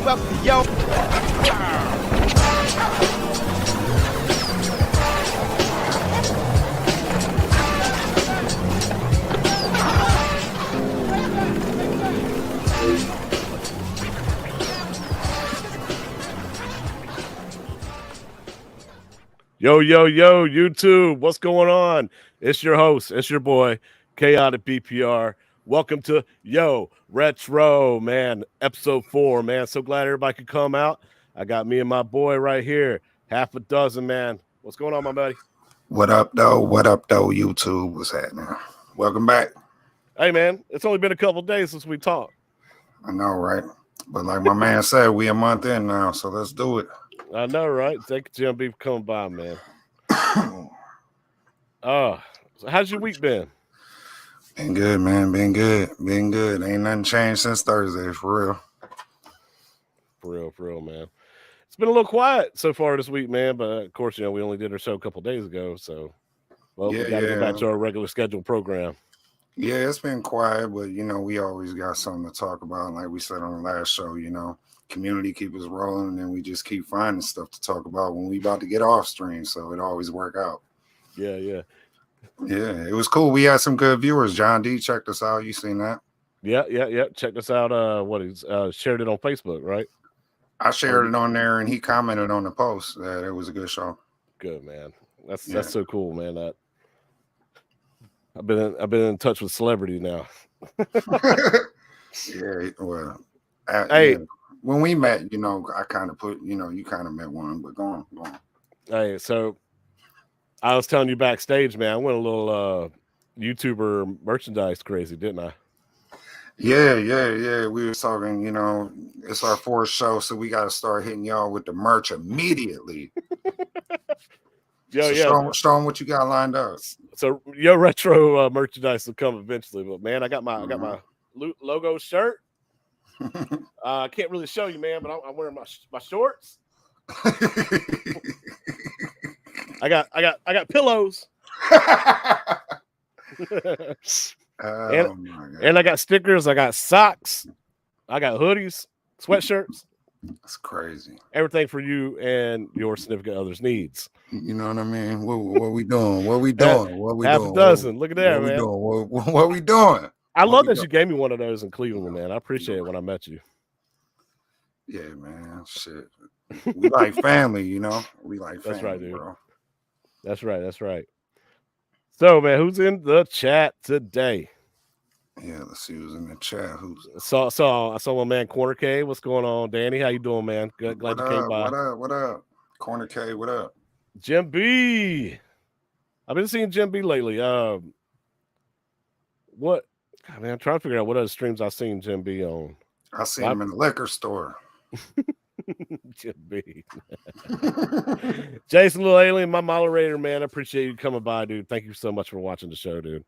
welcome to yo. Yo, YouTube, what's going on? It's your host, it's your boy, KaoticBPR. Welcome to Yo Retro, man, episode 4, man. So glad everybody could come out. I got me and my boy right here, Half-A-Dozen, man. What's going on, my buddy? What up, though? What up, though, YouTube? What's happening? Welcome back. Hey, man, it's only been a couple days since we talked. I know, right? But like my man said, we a month in now, so let's do it. I know, right? Thank you, Jim B, for coming by, man. So how's your week been? Been good, man. Been good. Ain't nothing changed since Thursday, for real. For real, man. It's been a little quiet so far this week, man. But of course, we only did our show a couple days ago, so we got to go back to our regular scheduled program. Yeah, it's been quiet, but we always got something to talk about. Like we said on the last show, community keep us rolling, and we just keep finding stuff to talk about when we about to get off stream. So it always work out. Yeah. Yeah, it was cool. We had some good viewers. John D checked us out. You seen that? Yeah. Check us out. He's shared it on Facebook, right? I shared it on there, and he commented on the post that it was a good show. Good, man. That's so cool, man. That I've been in touch with celebrity now. Yeah, well, when we met, I kind of put, you kind of met one, but go on. Hey, so I was telling you backstage, man, I went a little YouTuber merchandise crazy, didn't I? Yeah. We were talking, it's our 4th show, so we got to start hitting y'all with the merch immediately. Show them what you got lined up. So Yo Retro merchandise will come eventually, but man, I got my logo shirt. I can't really show you, man, but I'm wearing my shorts. I got pillows. And I got stickers. I got socks. I got hoodies, sweatshirts. That's crazy. Everything for you and your significant other's needs. You know what I mean? What we doing? What we doing? Half-A-Dozen. Look at that, man. What we doing? I love that you gave me one of those in Cleveland, man. I appreciate it when I met you. Yeah, man. Shit. We like family, We like family, that's right, dude. Bro. That's right. So, man, who's in the chat today? Yeah, let's see who's in the chat. I saw my man Corner K. What's going on, Danny? How you doing, man? Glad you came by. What up? Corner K, what up? Jim B. I've been seeing Jim B lately. What? God, man, I'm trying to figure out what other streams I've seen Jim B on. I seen him in the liquor store. Jim B. Jason Little Alien, my moderator, man. I appreciate you coming by, dude. Thank you so much for watching the show, dude.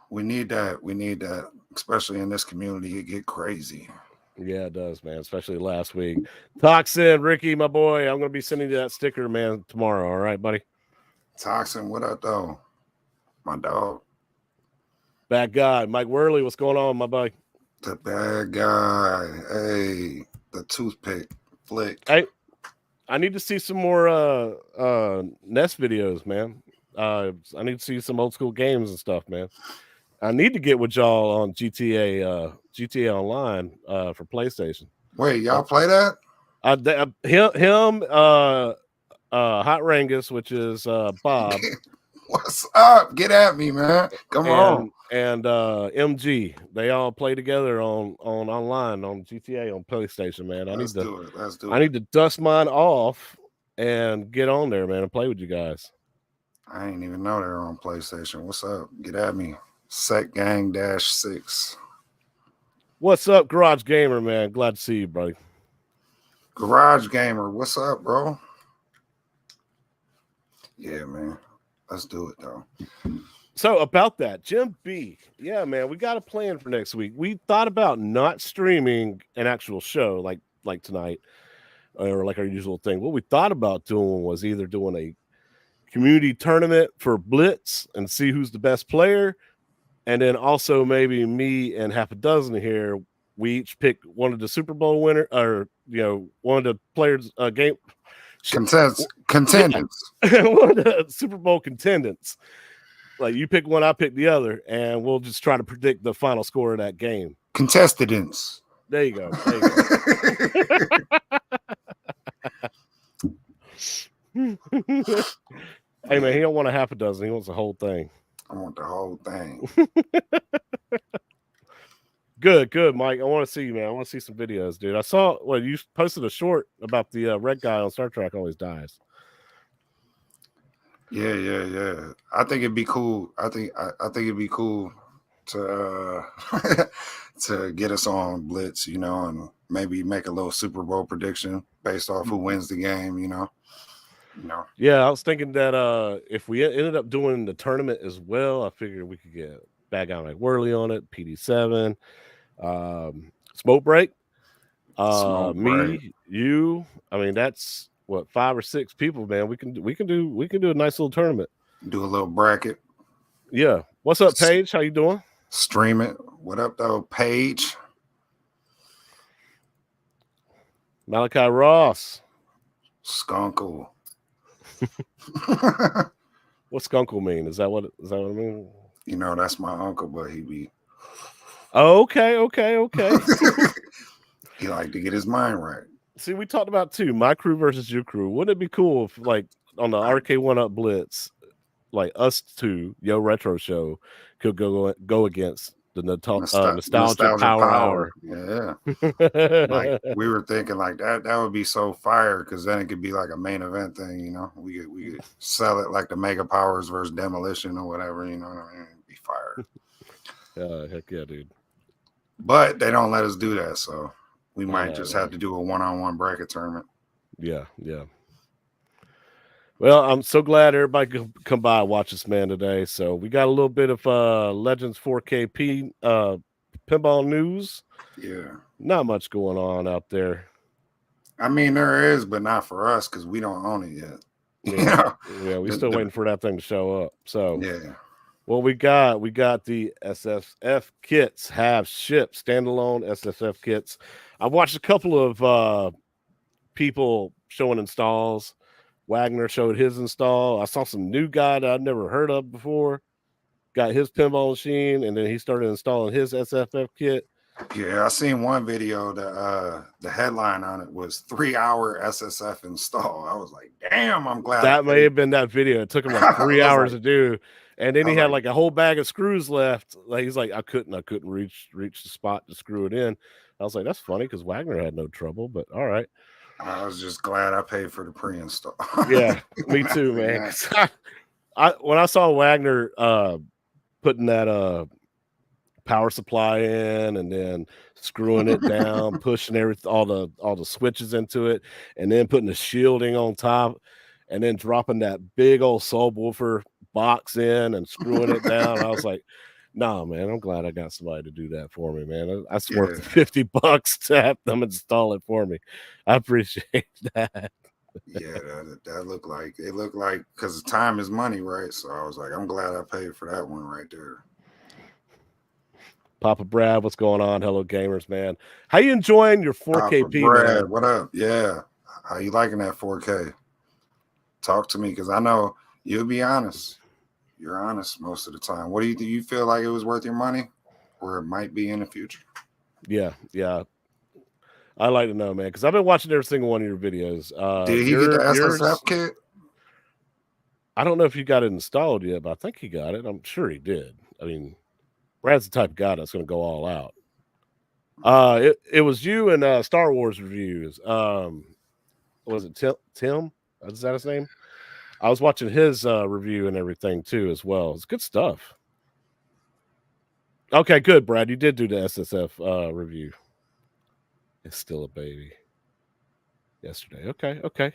We need that, especially in this community. It get crazy. Yeah, it does, man. Especially last week. Toxin, Ricky, my boy. I'm gonna be sending you that sticker, man, tomorrow. All right, buddy. Toxin, what up, though? My dog. Bad guy, Mike Worley. What's going on, my buddy? The bad guy. Hey, the toothpick flick. Hey, I need to see some more NES videos, man. I need to see some old school games and stuff, man. I need to get with y'all on GTA Online for PlayStation. Wait, y'all play that? Him, Hot Rangus, which is Bob. What's up? Get at me, man. Come on. And MG, they all play together on online on GTA on PlayStation, man. Let's do it. I need to dust mine off and get on there, man, and play with you guys. I ain't even know they're on PlayStation. What's up? Get at me. SecGang-6. What's up, Garage Gamer, man? Glad to see you, buddy. Garage Gamer, what's up, bro? Yeah, man. Let's do it, though. So about that, Jim B. Yeah, man, we got a plan for next week. We thought about not streaming an actual show like tonight or like our usual thing. What we thought about doing was either doing a community tournament for Blitz and see who's the best player, and then also maybe me and Half-A-Dozen here we each pick one of the Super Bowl winner, or one of the players game contendants. One of the Super Bowl contendants. Like you pick one, I pick the other, and we'll just try to predict the final score of that game. Contestants. There you go. There you go. Hey man, he don't want a half a dozen. He wants the whole thing. I want the whole thing. Good, Mike. I want to see you, man. I want to see some videos, dude. I saw you posted a short about the red guy on Star Trek always dies. Yeah. I think it'd be cool. I think it'd be cool to to get us on Blitz, and maybe make a little Super Bowl prediction based off who wins the game, Yeah, I was thinking that if we ended up doing the tournament as well, I figured we could get Bad Guy like Whirly on it, PD7, Smoke Break, me, you. I mean, that's what 5 or 6 people, man. We can do a nice little tournament. Do a little bracket. Yeah. What's up, Paige? How you doing? Stream it. What up, though, Paige? Malachi Ross. Skunkle. What's skunkle mean? Is that what it mean? That's my uncle, but he be. Okay. He like to get his mind right. See, we talked about too, my crew versus your crew. Wouldn't it be cool if, like, on the RK1 Up Blitz, like us two, Yo Retro Show, could go against the nostalgia power hour? Yeah. Like we were thinking like that would be so fire, because then it could be like a main event thing, we could sell it like the Mega Powers versus Demolition or whatever, you know what I mean? It'd be fire. Heck yeah, dude. But they don't let us do that, so we might just have to do a one-on-one bracket tournament. Yeah. Well, I'm so glad everybody could come by and watch this man today. So we got a little bit of Legends 4KP pinball news. Yeah. Not much going on out there. I mean, there is, but not for us because we don't own it yet. Yeah, we're still waiting for that thing to show up. So yeah. Well, we got the SSF kits have shipped, standalone SSF kits. I've watched a couple of people showing installs. Wagner showed his install. I saw some new guy that I've never heard of before. Got his pinball machine, and then he started installing his SSF kit. Yeah, I seen one video that the headline on it was 3-hour SSF install. I was like, damn, I'm glad. That may have been that video. It took him like 3 hours to do. And then he had like a whole bag of screws left. Like he's like, I couldn't reach the spot to screw it in. I was like, that's funny because Wagner had no trouble, but all right. I was just glad I paid for the pre-install. Yeah, me too, man. When I saw Wagner putting that power supply in and then screwing it down, pushing all the switches into it, and then putting the shielding on top, and then dropping that big old subwoofer box in and screwing it down, I was like, nah, man, I'm glad I got somebody to do that for me, man. That's worth $50 to have them install it for me. I appreciate that. Yeah, that looked like because time is money, right? So I was like, I'm glad I paid for that one right there. Papa Brad, what's going on? Hello, gamers, man. How you enjoying your 4KP, Brad, man? What up? Yeah, how you liking that 4K? Talk to me, because I know you'll be honest. You're honest most of the time. What do you feel like it was worth your money, or it might be in the future? Yeah. I'd like to know, man, because I've been watching every single one of your videos. Did he get the SSF kit? I don't know if you got it installed yet, but I think he got it. I'm sure he did. I mean, Brad's the type of guy that's going to go all out. It was you and Star Wars reviews. Was it Tim? Is that his name? I was watching his review and everything too as well. It's good stuff. Okay, good, Brad. You did do the SSF review. It's still a baby. Yesterday. Okay.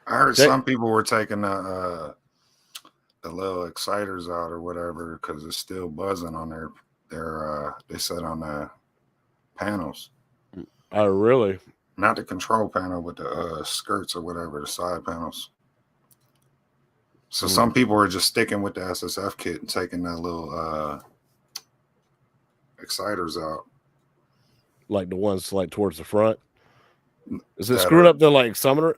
I heard some people were taking the little exciters out or whatever because it's still buzzing on their they said on the panels. Oh, really? Not the control panel, but the skirts or whatever, the side panels. So some people are just sticking with the SSF kit and taking that little exciters out. like the ones like towards the front. Is it That screwing up the like exometer?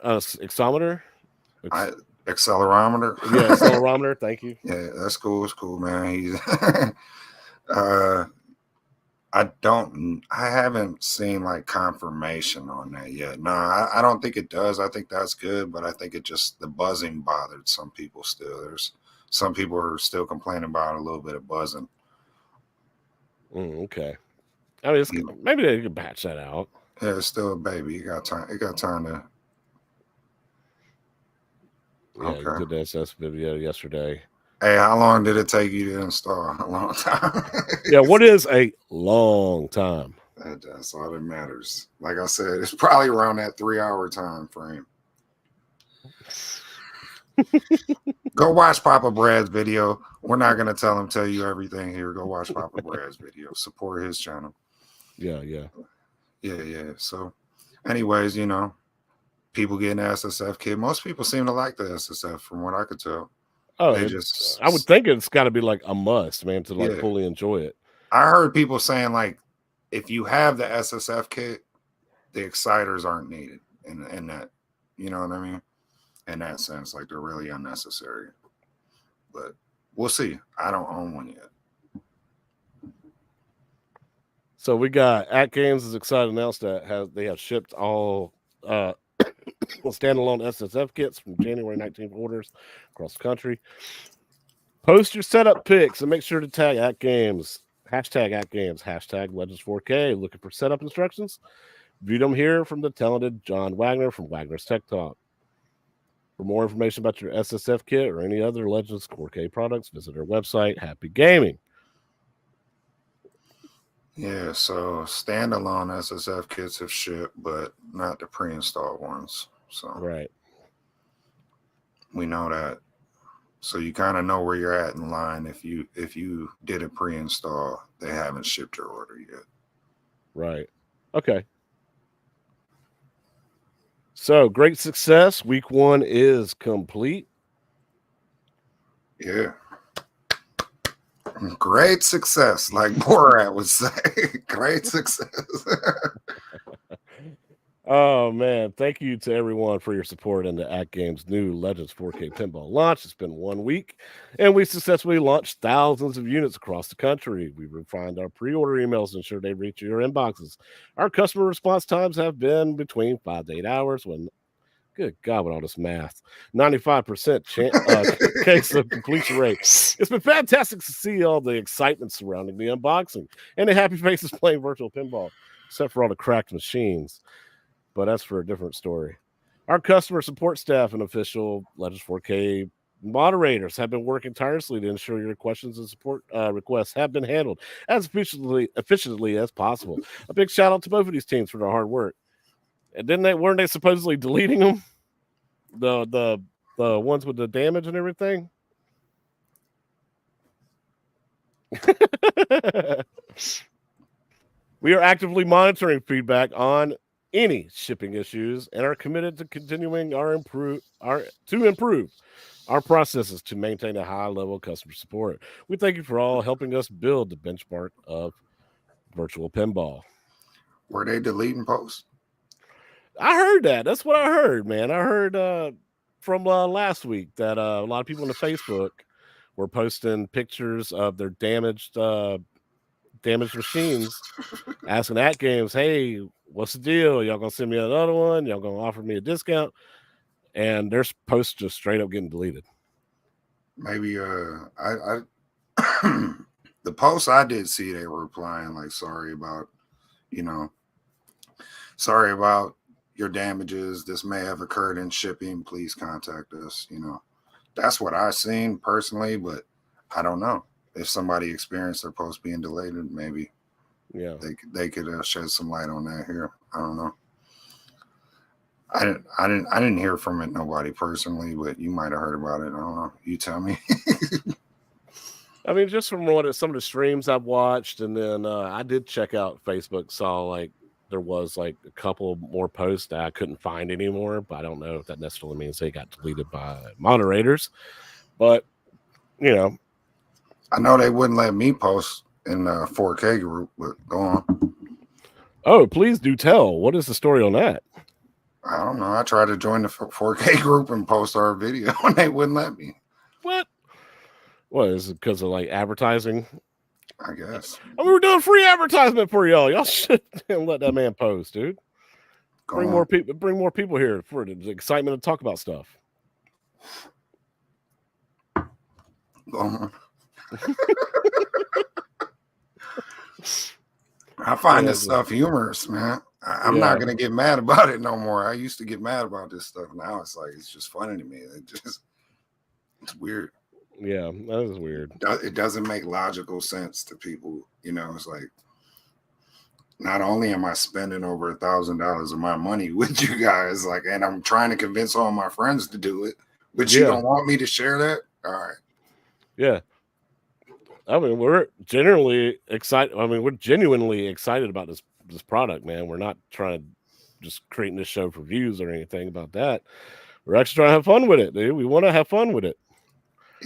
Accelerometer. Yeah, accelerometer. Thank you. Yeah, that's cool. It's cool, man. He's I haven't seen like confirmation on that yet. No, I don't think it does. I think that's good, but I think it just the buzzing bothered some people still. There's some people are still complaining about a little bit of buzzing. Okay. I mean, maybe they could patch that out. Yeah, it's still a baby. You got time. It got time to. Yeah, you did the SS video yesterday. Hey, how long did it take you to install? A long time. Yeah, what is a long time? That's all that matters. Like I said, it's probably around that 3-hour time frame. Go watch Papa Brad's video. We're not gonna tell you everything here. Go watch Papa Brad's video. Support his channel. Yeah. So, anyways, people getting the SSF kit. Most people seem to like the SSF, from what I could tell. Oh, I would think it's got to be like a must, man, to like fully enjoy it. I heard people saying like, if you have the SSF kit, the exciters aren't needed, in that, you know what I mean? In that sense, like they're really unnecessary. But we'll see. I don't own one yet. So we got AtGames is excited to announce that they have shipped all standalone SSF kits from January 19th orders across the country. Post your setup pics and make sure to tag AtGames, #AtGames, #Legends4K. Looking for setup instructions? View them here from the talented John Wagner from Wagner's Tech Talk. For more information about your SSF kit or any other Legends 4K products, visit our website, Happy Gaming. Yeah, so standalone SSF kits have shipped, but not the pre-installed ones. So right, we know that. So you kind of know where you're at in line. If you did a pre-install, they haven't shipped your order yet. Right. Okay. So great success. Week 1 is complete. Yeah. Great success, like Borat would say. Great success. Oh, man. Thank you to everyone for your support in the AtGames new Legends 4K pinball launch. It's been 1 week, and we successfully launched thousands of units across the country. We refined our pre-order emails to ensure they reach your inboxes. Our customer response times have been between 5 to 8 hours when... Good God, with all this math. 95% case of completion rate. It's been fantastic to see all the excitement surrounding the unboxing and the happy faces playing virtual pinball, except for all the cracked machines. But that's for a different story. Our customer support staff and official Legends 4K moderators have been working tirelessly to ensure your questions and support requests have been handled as efficiently as possible. A big shout out to both of these teams for their hard work. And weren't they supposedly deleting them? The ones with the damage and everything? We are actively monitoring feedback on any shipping issues and are committed to continuing to improve our processes to maintain a high level of customer support. We thank you for all helping us build the benchmark of virtual pinball. Were they deleting posts? I heard that. That's what I heard, man. I heard from last week that a lot of people on the Facebook were posting pictures of their damaged machines, asking AtGames, "Hey, what's the deal? Y'all gonna send me another one? Y'all gonna offer me a discount?" And their posts just straight up getting deleted. Maybe I the posts I did see, they were replying like, sorry about your damages. This may have occurred in shipping. Please contact us. That's what I've seen personally, but I don't know if somebody experienced their post being deleted. Maybe, yeah, they could shed some light on that here. I don't know. I didn't hear from it, nobody personally, but you might have heard about it. I don't know. You tell me. I mean, just from some of the streams I've watched, and then I did check out Facebook, saw like there was like a couple more posts that I couldn't find anymore, but I don't know if that necessarily means they got deleted by moderators. But I know they wouldn't let me post in the 4K group, but go on. Oh, please do tell. What is the story on that? I don't know. I tried to join the 4K group and post our video, and they wouldn't let me. What? What is it because of like advertising? I guess. We were doing free advertisement for y'all. Y'all should let that man post, dude. Bring more people. Bring more people here for the excitement to talk about stuff. Go on. I find this stuff humorous, man. I'm not gonna get mad about it no more. I used to get mad about this stuff. Now it's like it's just funny to me. It's weird. Yeah, that is weird. It doesn't make logical sense to people. You know, it's like not only am I spending over $1,000 of my money with you guys, like, and I'm trying to convince all my friends to do it, but you don't want me to share that. All right. Yeah. I mean, we're generally excited. I mean, we're genuinely excited about this product, man. We're not trying to just creating this show for views or anything about that. We're actually trying to have fun with it, dude. We want to have fun with it.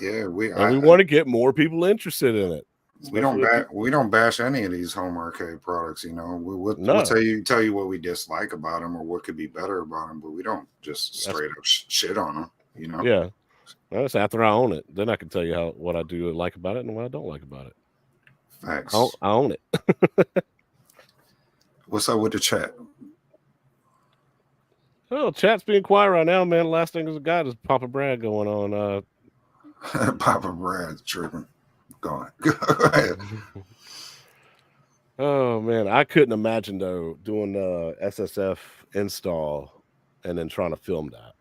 Yeah, we want to get more people interested in it. We don't bash any of these home arcade products. You know, we'll tell you what we dislike about them or what could be better about them, but we don't just straight up shit on them. You know. Yeah. That's after I own it. Then I can tell you what I do like about it and what I don't like about it. Facts. I own it. What's up with the chat? Oh, chat's being quiet right now, man. The last thing is a guy is Papa Brad going on. Papa Brad's tripping. Go ahead. Oh man, I couldn't imagine though doing the SSF install and then trying to film that.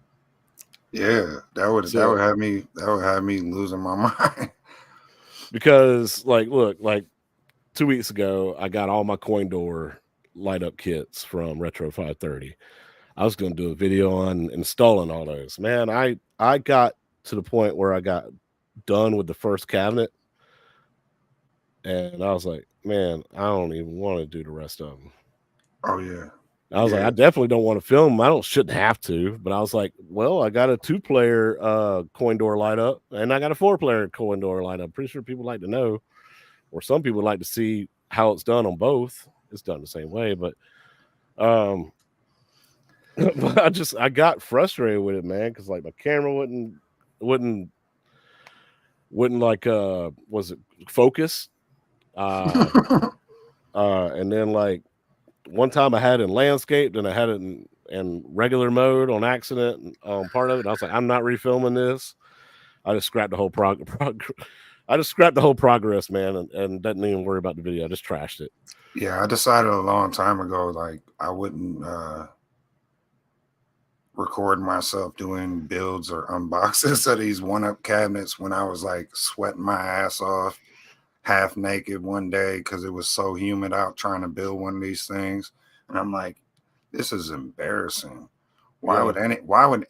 Yeah, that would have me losing my mind. Because look, 2 weeks ago, I got all my coin door light up kits from Retro 530. I was going to do a video on installing all those. Man, I got to the point where I got done with the first cabinet, and I was like, man, I don't even want to do the rest of them. Oh yeah. I was like, I definitely don't want to film them. Shouldn't have to, but I was like, well, I got a 2-player coin door light up, and I got a 4-player coin door light up. Pretty sure people like to know, or some people like to see how it's done on both. It's done the same way, but but I got frustrated with it, man, because like my camera wouldn't like was it focus? And then like one time I had it in landscape, then I had it in regular mode on accident on part of it. And I was like, I'm not refilming this. I just scrapped the whole I just scrapped the whole progress, man, and didn't even worry about the video. I just trashed it. Yeah, I decided a long time ago, like I wouldn't record myself doing builds or unboxings of these one-up cabinets when I was like sweating my ass off, half naked one day because it was so humid out trying to build one of these things. And I'm like, this is embarrassing. Why would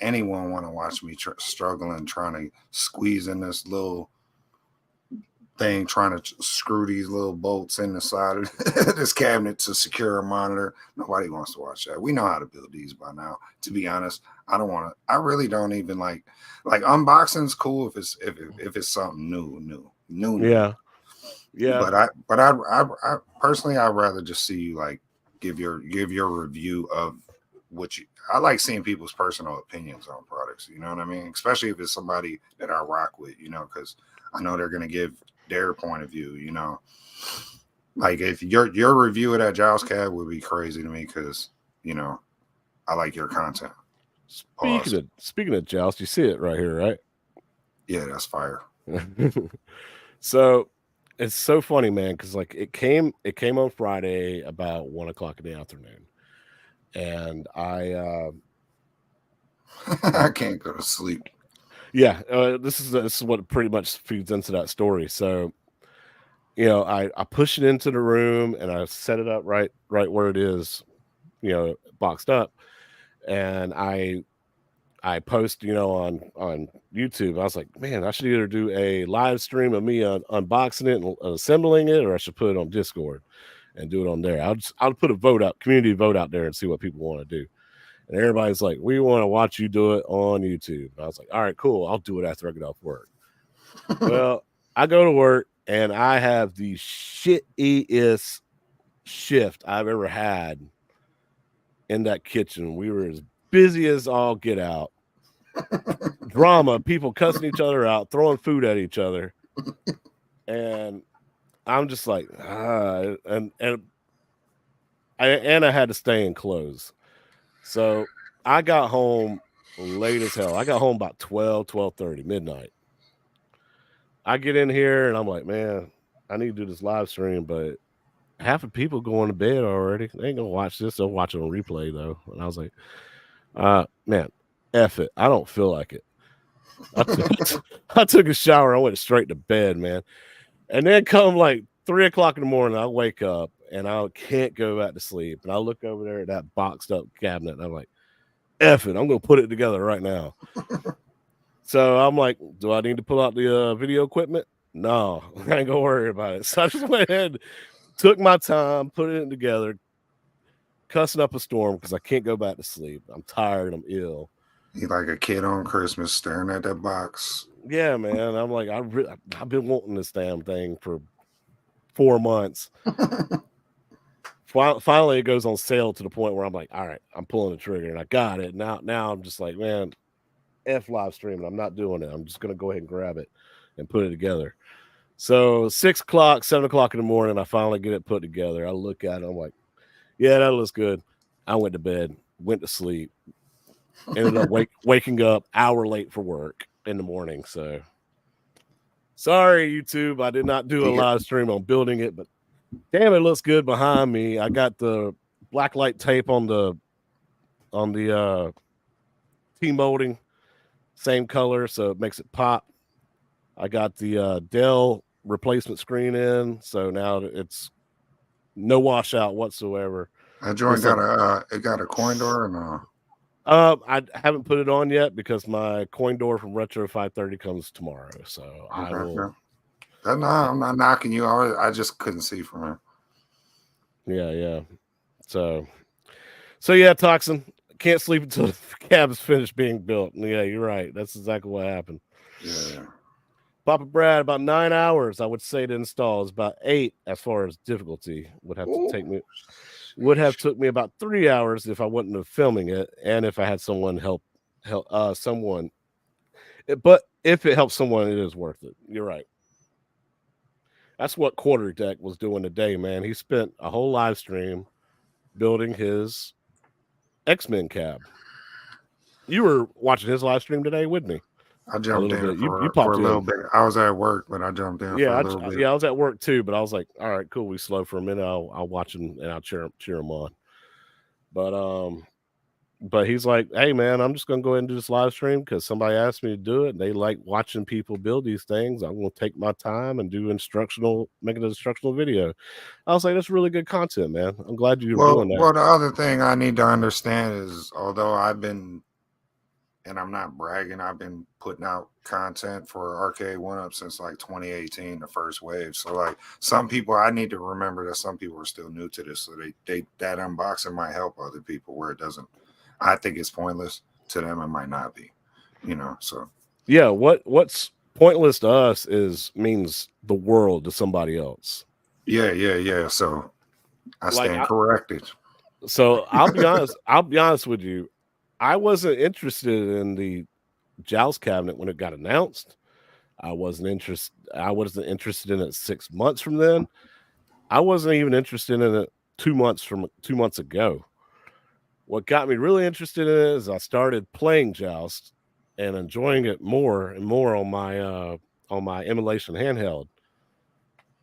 anyone want to watch me struggling trying to squeeze in this little thing, trying to screw these little bolts in the side of this cabinet to secure a monitor? Nobody wants to watch that. We know how to build these by now. To be honest, I really don't even like unboxing's cool if it's something new. Yeah. But I personally, I'd rather just see you like give your review of what you. I like seeing people's personal opinions on products. You know what I mean? Especially if it's somebody that I rock with. You know, because I know they're gonna give their point of view. You know, like if your review of that Giles cab would be crazy to me because you know I like your content. Speaking of Giles, you see it right here, right? Yeah, that's fire. So it's so funny, man, because like it came on Friday about 1 o'clock in the afternoon, and I can't go to sleep. Yeah, this is what pretty much feeds into that story. So, you know, I push it into the room and I set it up right where it is, you know, boxed up, and I post, you know, on YouTube. I was like, man, I should either do a live stream of me unboxing it and assembling it, or I should put it on Discord and do it on there. I'll put a community vote out there and see what people want to do. And everybody's like, we want to watch you do it on YouTube. And I was like, all right, cool. I'll do it after I get off work. Well, I go to work and I have the shittiest shift I've ever had in that kitchen. We were as busy as all get out. Drama, people cussing each other out, throwing food at each other. And I'm just like, and I had to stay in clothes. So I got home late as hell. I got home about 12:30, midnight. I get in here and I'm like, man, I need to do this live stream, but half the people going to bed already. They ain't gonna watch this. They'll watch it on replay though. And I was like, man, F it. I don't feel like it. I took a shower. I went straight to bed, man. And then come like 3 o'clock in the morning, I wake up and I can't go back to sleep. And I look over there at that boxed up cabinet and I'm like, F it. I'm going to put it together right now. So I'm like, do I need to pull out the video equipment? No, I ain't going to worry about it. So I just went ahead, took my time, put it together, cussing up a storm because I can't go back to sleep. I'm tired. I'm ill. You like a kid on Christmas staring at that box. Yeah, man. I'm like, I've been wanting this damn thing for 4 months. Finally, it goes on sale to the point where I'm like, all right, I'm pulling the trigger and I got it. Now I'm just like, man, F live streaming. I'm not doing it. I'm just going to go ahead and grab it and put it together. So 6 o'clock, 7 o'clock in the morning, I finally get it put together. I look at it. I'm like, yeah, that looks good. I went to bed, went to sleep, ended up waking up hour late for work in the morning. So sorry, YouTube. I did not do a live stream on building it, but damn, it looks good behind me. I got the black light tape on the T-molding, same color, so it makes it pop. I got the Dell replacement screen in, so now it's no washout whatsoever. That joint got a coin door or no? I haven't put it on yet because my coin door from Retro 530 comes tomorrow. So okay, I will. I'm not knocking you. I just couldn't see from her. Yeah. So yeah, Toxin. Can't sleep until the cab's finished being built. Yeah, you're right. That's exactly what happened. Yeah. Papa Brad, about 9 hours, I would say, to install. Is about 8 as far as difficulty. Would have took me about 3 hours if I wasn't filming it, and if I had someone help someone. But if it helps someone, it is worth it. You're right. That's what Quarter Deck was doing today, man. He spent a whole live stream building his X-Men cab. You were watching his live stream today with me. I jumped in for a little bit. I was at work, but I jumped in for a little bit. Yeah, I was at work too, but I was like, all right, cool. We slow for a minute. I'll watch him and I'll cheer him on. But he's like, hey man, I'm just gonna go ahead and do this live stream because somebody asked me to do it. And they like watching people build these things. I'm gonna take my time and make an instructional video. I was like, that's really good content, man. I'm glad you're doing that. Well, the other thing I need to understand is, although I've been, and I'm not bragging, I've been putting out content for Arcade 1-Up since like 2018, the first wave. So like some people, I need to remember that some people are still new to this. So that unboxing might help other people where it doesn't. I think it's pointless to them. It might not be, so. Yeah. What's pointless to us means the world to somebody else. Yeah. So I stand corrected. So I'll be honest with you. I wasn't interested in the Joust cabinet when it got announced. I wasn't interested in it 6 months from then. I wasn't even interested in it 2 months ago. What got me really interested in it is I started playing Joust and enjoying it more and more on my emulation handheld.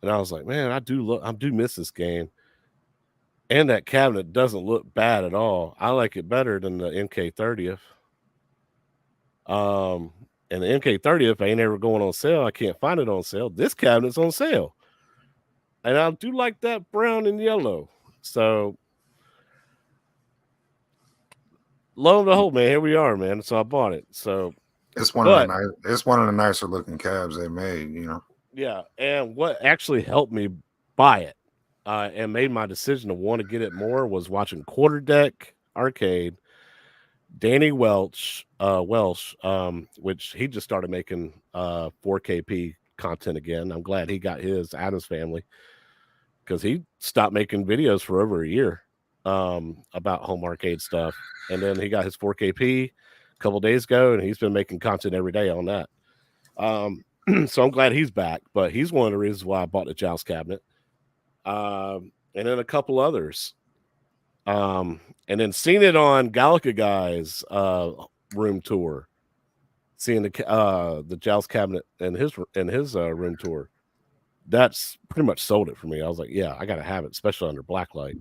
And I was like, man, I do miss this game. And that cabinet doesn't look bad at all. I like it better than the MK30th. And the MK30th ain't ever going on sale. I can't find it on sale. This cabinet's on sale. And I do like that brown and yellow. So lo and behold, man, here we are, man. So I bought it. So it's one of the nicer looking cabs they made, Yeah, and what actually helped me buy it and made my decision to want to get it more was watching Quarter Deck Arcade, Danny Welsh, which he just started making 4KP content again. I'm glad he got his Adams Family. because he stopped making videos for over a year about home arcade stuff, and then he got his 4KP a couple days ago, and he's been making content every day on that. So I'm glad he's back, but he's one of the reasons why I bought the Joust cabinet. And then a couple others. And then seen it on Gallica Guy's room tour. Seeing the Joust cabinet in his room tour. That's pretty much sold it for me. I was like, yeah, I gotta have it, especially under blacklight.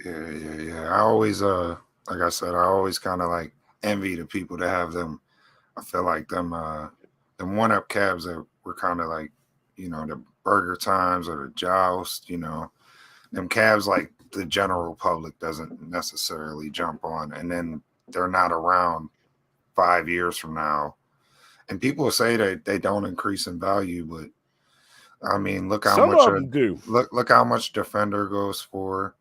Yeah. I always like I said, I always kind of like envy the people that have them. I feel like them one-up cabs that were kind of like, the Burger Times or the Joust, them cabs like the general public doesn't necessarily jump on, and then they're not around 5 years from now. And people say that they don't increase in value, but I mean, look how Some much of them do. Look how much Defender goes for.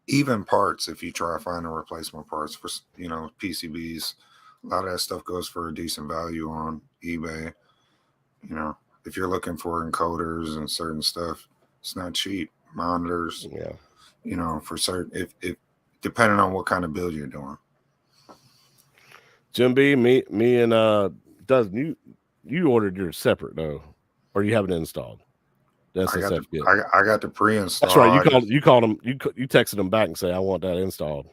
Even parts, if you try finding replacement parts for PCBs, a lot of that stuff goes for a decent value on eBay. If you're looking for encoders and certain stuff, it's not cheap. Monitors, for certain, if depending on what kind of build you're doing. Jim B, me and Dozen, you ordered yours separate though, or you have it installed? The SSF Kit. I got the pre-installed. That's right. You called them. You texted them back and say, I want that installed.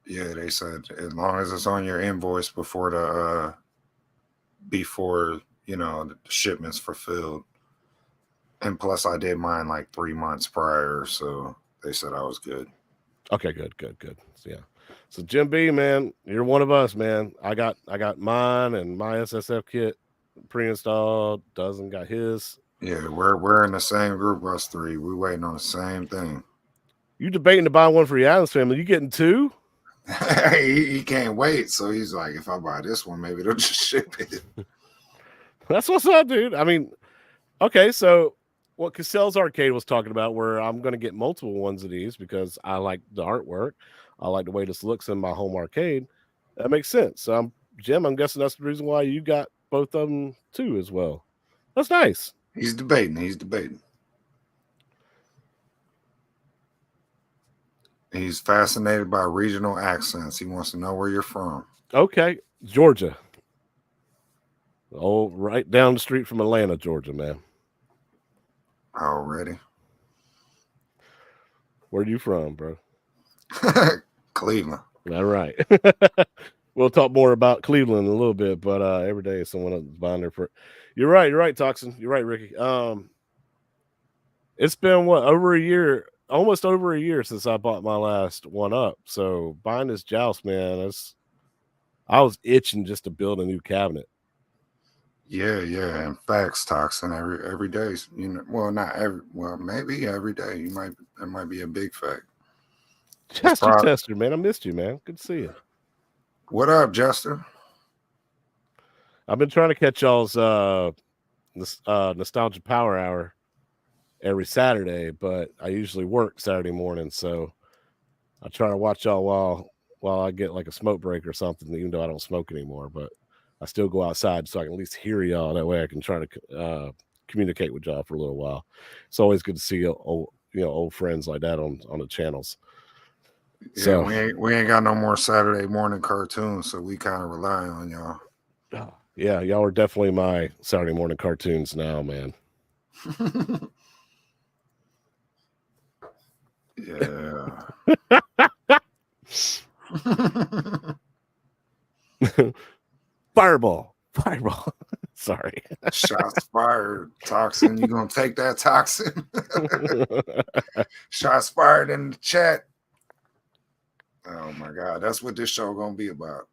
Yeah, they said as long as it's on your invoice before the shipment's fulfilled. And plus, I did mine like 3 months prior, so they said I was good. Okay, good. So, yeah. So Jim B, man, you're one of us, man. I got mine and my SSF Kit pre-installed. Dozen got his. Yeah, we're in the same group, us three. We're waiting on the same thing. You debating to buy one for your Adams family? You getting two? he can't wait, so he's like, if I buy this one, maybe they'll just ship it. That's what's up, dude. I mean, okay, so what Cassell's Arcade was talking about, where I'm going to get multiple ones of these because I like the artwork. I like the way this looks in my home arcade. That makes sense. So Jim, I'm guessing that's the reason why you got both of them too as well. That's nice. He's debating. He's fascinated by regional accents. He wants to know where you're from. Okay, Georgia. Oh, right down the street from Atlanta, Georgia, man. Already. Where are you from, bro? Cleveland. All right. We'll talk more about Cleveland in a little bit, but every day someone else is buying their first. You're right, Toxin. You're right, Ricky. It's been over a year, almost over a year since I bought my last one up. So buying this Joust, man, I was itching just to build a new cabinet. Yeah. And facts, Toxin. Every day, maybe every day. That might be a big fact. Chester, man, I missed you, man. Good to see you. What up, Jester? I've been trying to catch y'all's Nostalgia Power Hour every Saturday, but I usually work Saturday morning, so I try to watch y'all while I get like a smoke break or something, even though I don't smoke anymore, but I still go outside so I can at least hear y'all. That way I can try to communicate with y'all for a little while. It's always good to see old friends like that on the channels. Yeah, so we ain't got no more Saturday morning cartoons, so we kind of rely on y'all. Yeah, y'all are definitely my Saturday morning cartoons now, man. Yeah. Fireball. Sorry. Shots fired. Toxin, you gonna take that, Toxin? Shots fired in the chat. Oh my God, that's what this show gonna be about.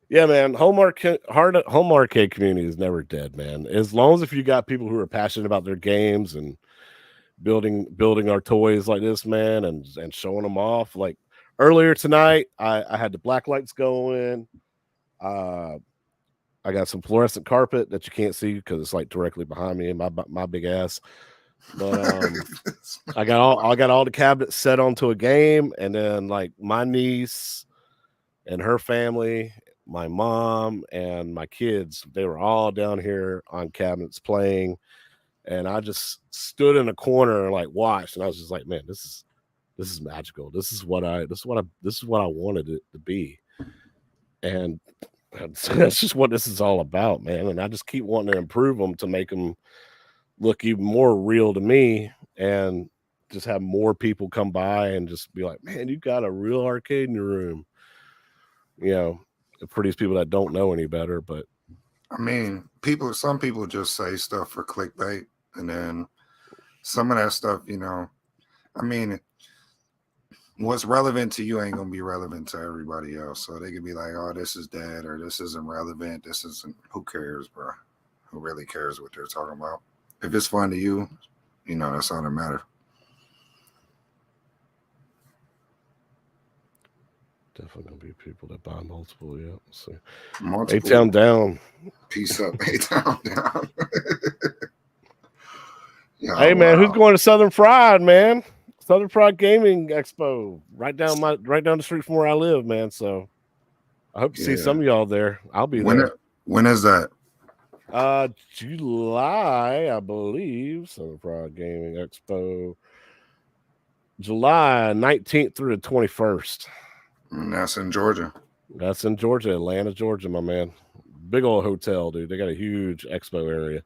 Yeah, man. Home arcade community is never dead, man. As long as if you got people who are passionate about their games and building our toys like this, man, and showing them off. Like earlier tonight, I had the black lights going. I got some fluorescent carpet that you can't see because it's like directly behind me and my big ass. But I got all the cabinets set onto a game, and then like my niece and her family, my mom and my kids, they were all down here on cabinets playing. And I just stood in a corner and like watched, and I was just like, man, this is magical. This is what I wanted it to be. And that's just what this is all about, man. And I just keep wanting to improve them to make them look even more real to me, and just have more people come by and just be like, man, you got a real arcade in your room. You know, for these people that don't know any better. But I mean, some people just say stuff for clickbait, and then some of that stuff, you know, I mean, what's relevant to you ain't gonna be relevant to everybody else. So they could be like, oh, this is dead, or this isn't relevant. This isn't, who cares, bro? Who really cares what they're talking about? If it's fun to you, you know, that's all that matters. definitely gonna be people that buy multiple. Yeah, so Multiple. A-Town down. Peace up. A-Town down. Yeah, hey man, who's going to Southern Fried, man? Southern Fried Gaming Expo, right down the street from where I live, man. So I hope to see some of y'all there. I'll be there. When is that? July, I believe. Southern Fried Gaming Expo, July 19th through the 21st. And that's in Georgia. That's in Georgia, Atlanta, Georgia, my man. Big old hotel, dude. They got a huge expo area.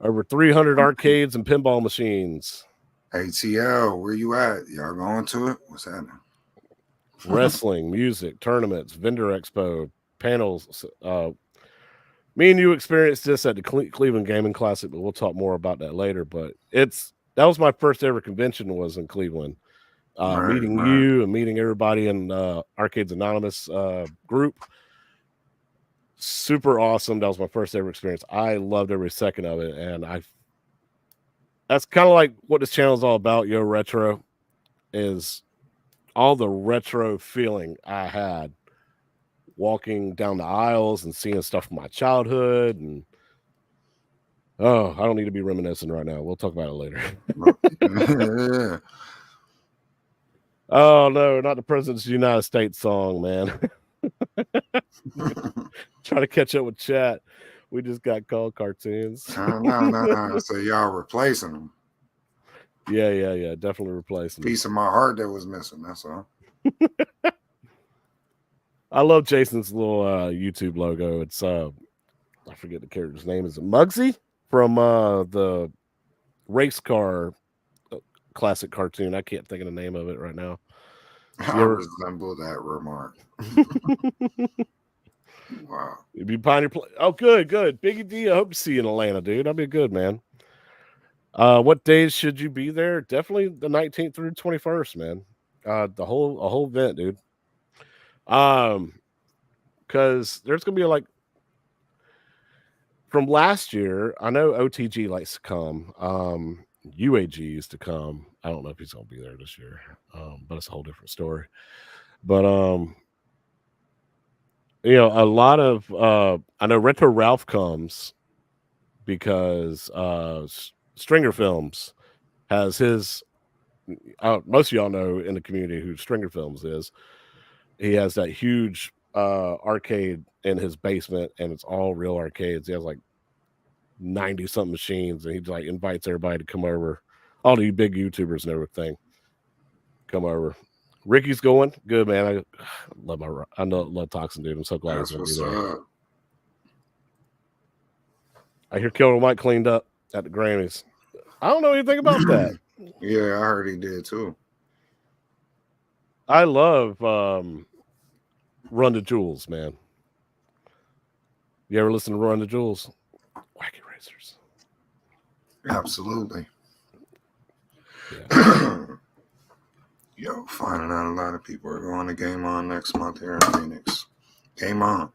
Over 300 arcades and pinball machines. ATL, where you at? Y'all going to it? What's happening? Wrestling, music, tournaments, vendor expo, panels. Me and you experienced this at the Cleveland Gaming Classic, but we'll talk more about that later. But that was my first ever convention, was in Cleveland. Meeting you and meeting everybody in Arcades Anonymous group. Super awesome. That was my first ever experience. I loved every second of it. And that's kind of like what this channel is all about, Yo Retro, is all the retro feeling I had walking down the aisles and seeing stuff from my childhood. And I don't need to be reminiscing right now. We'll talk about it later. Yeah. Oh no, not the President's United States song, man. Trying to catch up with chat. We just got called cartoons. No. So y'all replacing them. Yeah. Definitely replacing them. Piece of my heart that was missing. That's all. I love Jason's little YouTube logo. It's I forget the character's name. Is it Muggsy from the race car classic cartoon? I can't think of the name of it right now. I resemble that remark. Wow. You'd be Pioneer Play. Oh, good. Biggie D, I hope to see you in Atlanta, dude. That'd be good, man. What days should you be there? Definitely the 19th through 21st, man. A whole event, dude. Because there's gonna be like, from last year, I know OTG likes to come. UAG used to come. I don't know if he's gonna be there this year. But it's a whole different story. But you know, a lot of I know Retro Ralph comes because Stringer Films has his. Most of y'all know in the community who Stringer Films is. He has that huge arcade in his basement, and it's all real arcades. He has like 90 something machines, and he like invites everybody to come over. All the big YouTubers and everything come over. Ricky's going good, man. I love Toxin, dude. I'm so glad he's gonna be there. I hear Killer Mike cleaned up at the Grammys. I don't know anything about that. Yeah, I heard he did too. I love Run the Jewels, man. You ever listen to Run the Jewels? Wacky Racers. Absolutely. Yeah. Yo, finding out a lot of people are going to Game On next month here in Phoenix. Game On.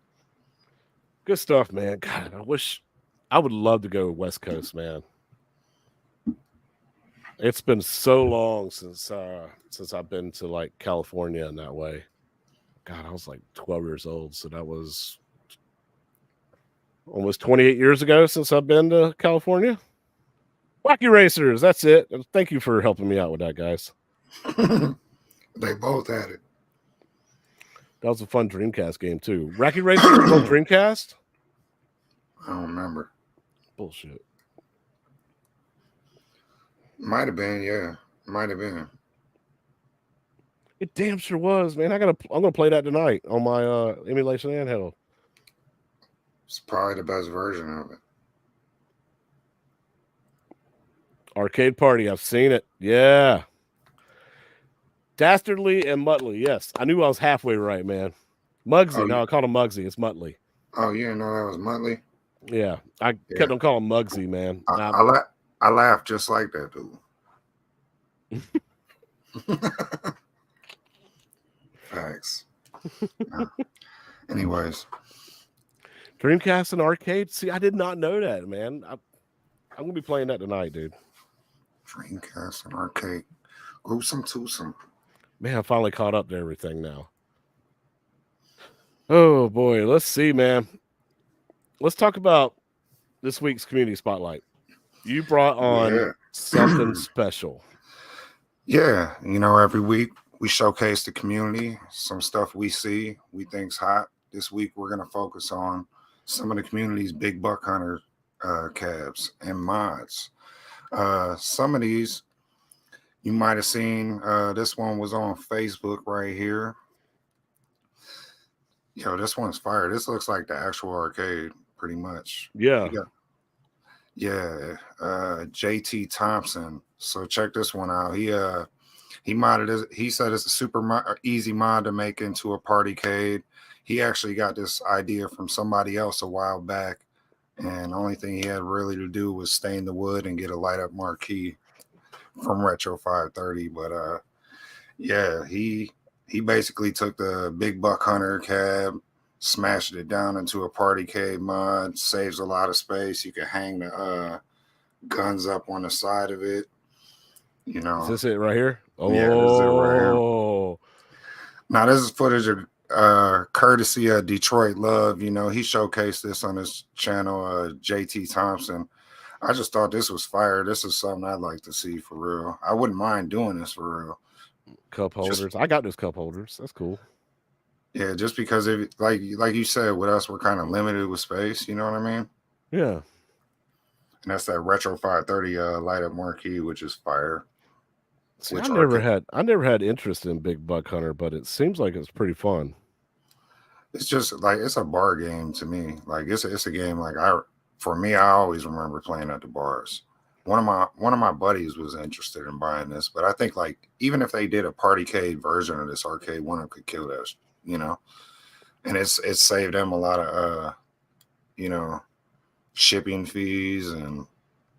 Good stuff, man. God, I would love to go West Coast, man. It's been so long since I've been to like California in that way. God, I was like 12 years old, so that was almost 28 years ago since I've been to California. Wacky Racers, that's it. Thank you for helping me out with that, guys. They both had it. That was a fun Dreamcast game too. Wacky Racers was on Dreamcast? I don't remember. Bullshit. Might have been, yeah. Might have been. It damn sure was, man. I'm gonna play that tonight on my emulation handheld. It's probably the best version of it. Arcade Party. I've seen it. Yeah. Dastardly and Muttley. Yes, I knew I was halfway right, man. Muggsy. Oh, No, I called him Muggsy. It's Muttley. oh, you didn't know that was Muttley? Yeah, I Yeah. kept on calling him Muggsy, man. I laugh just like that, dude. Facts. Anyways. Dreamcast and arcade. See, I did not know that, man. I'm gonna be playing that tonight, dude. Dreamcast and arcade. Gruesome twosome. Man, I finally caught up to everything now. Oh boy, let's see, man. Let's talk about this week's community spotlight. You brought on something special. Yeah, you know, every week we showcase the community, some stuff we see, we think's hot. This week we're gonna focus on some of the community's big buck hunter cabs and mods. Some of these you might have seen. This one was on Facebook right here. Yo, this one's fire. This looks like the actual arcade, pretty much. Yeah. Yeah, JT Thompson. So check this one out. He modded it. He said it's a super easy mod to make into a partycade. He actually got this idea from somebody else a while back, and the only thing he had really to do was stain the wood and get a light up marquee from Retro 530. But yeah, he basically took the big buck hunter cab, smashed it down into a partycade mod, saves a lot of space. You can hang the guns up on the side of it. You know, is this it right here? Oh, yeah, this is it right here. Now this is footage of courtesy of Detroit Love. You know, he showcased this on his channel, JT Thompson. I just thought this was fire. This is something I'd like to see for real. I wouldn't mind doing this for real. Cup holders. I got those cup holders. That's cool. Yeah, just because if like you said, with us, we're kind of limited with space. You know what I mean? Yeah. And that's that Retro 530 light up marquee, which is fire. See, I never had interest in big buck hunter, but it seems like it's pretty fun. It's just like it's a bar game to me. Like it's a game like for me, I always remember playing at the bars. One of my buddies was interested in buying this, but I think like even if they did a partycade version of this arcade, one of them could kill that, you know. And it's saved them a lot of you know, shipping fees and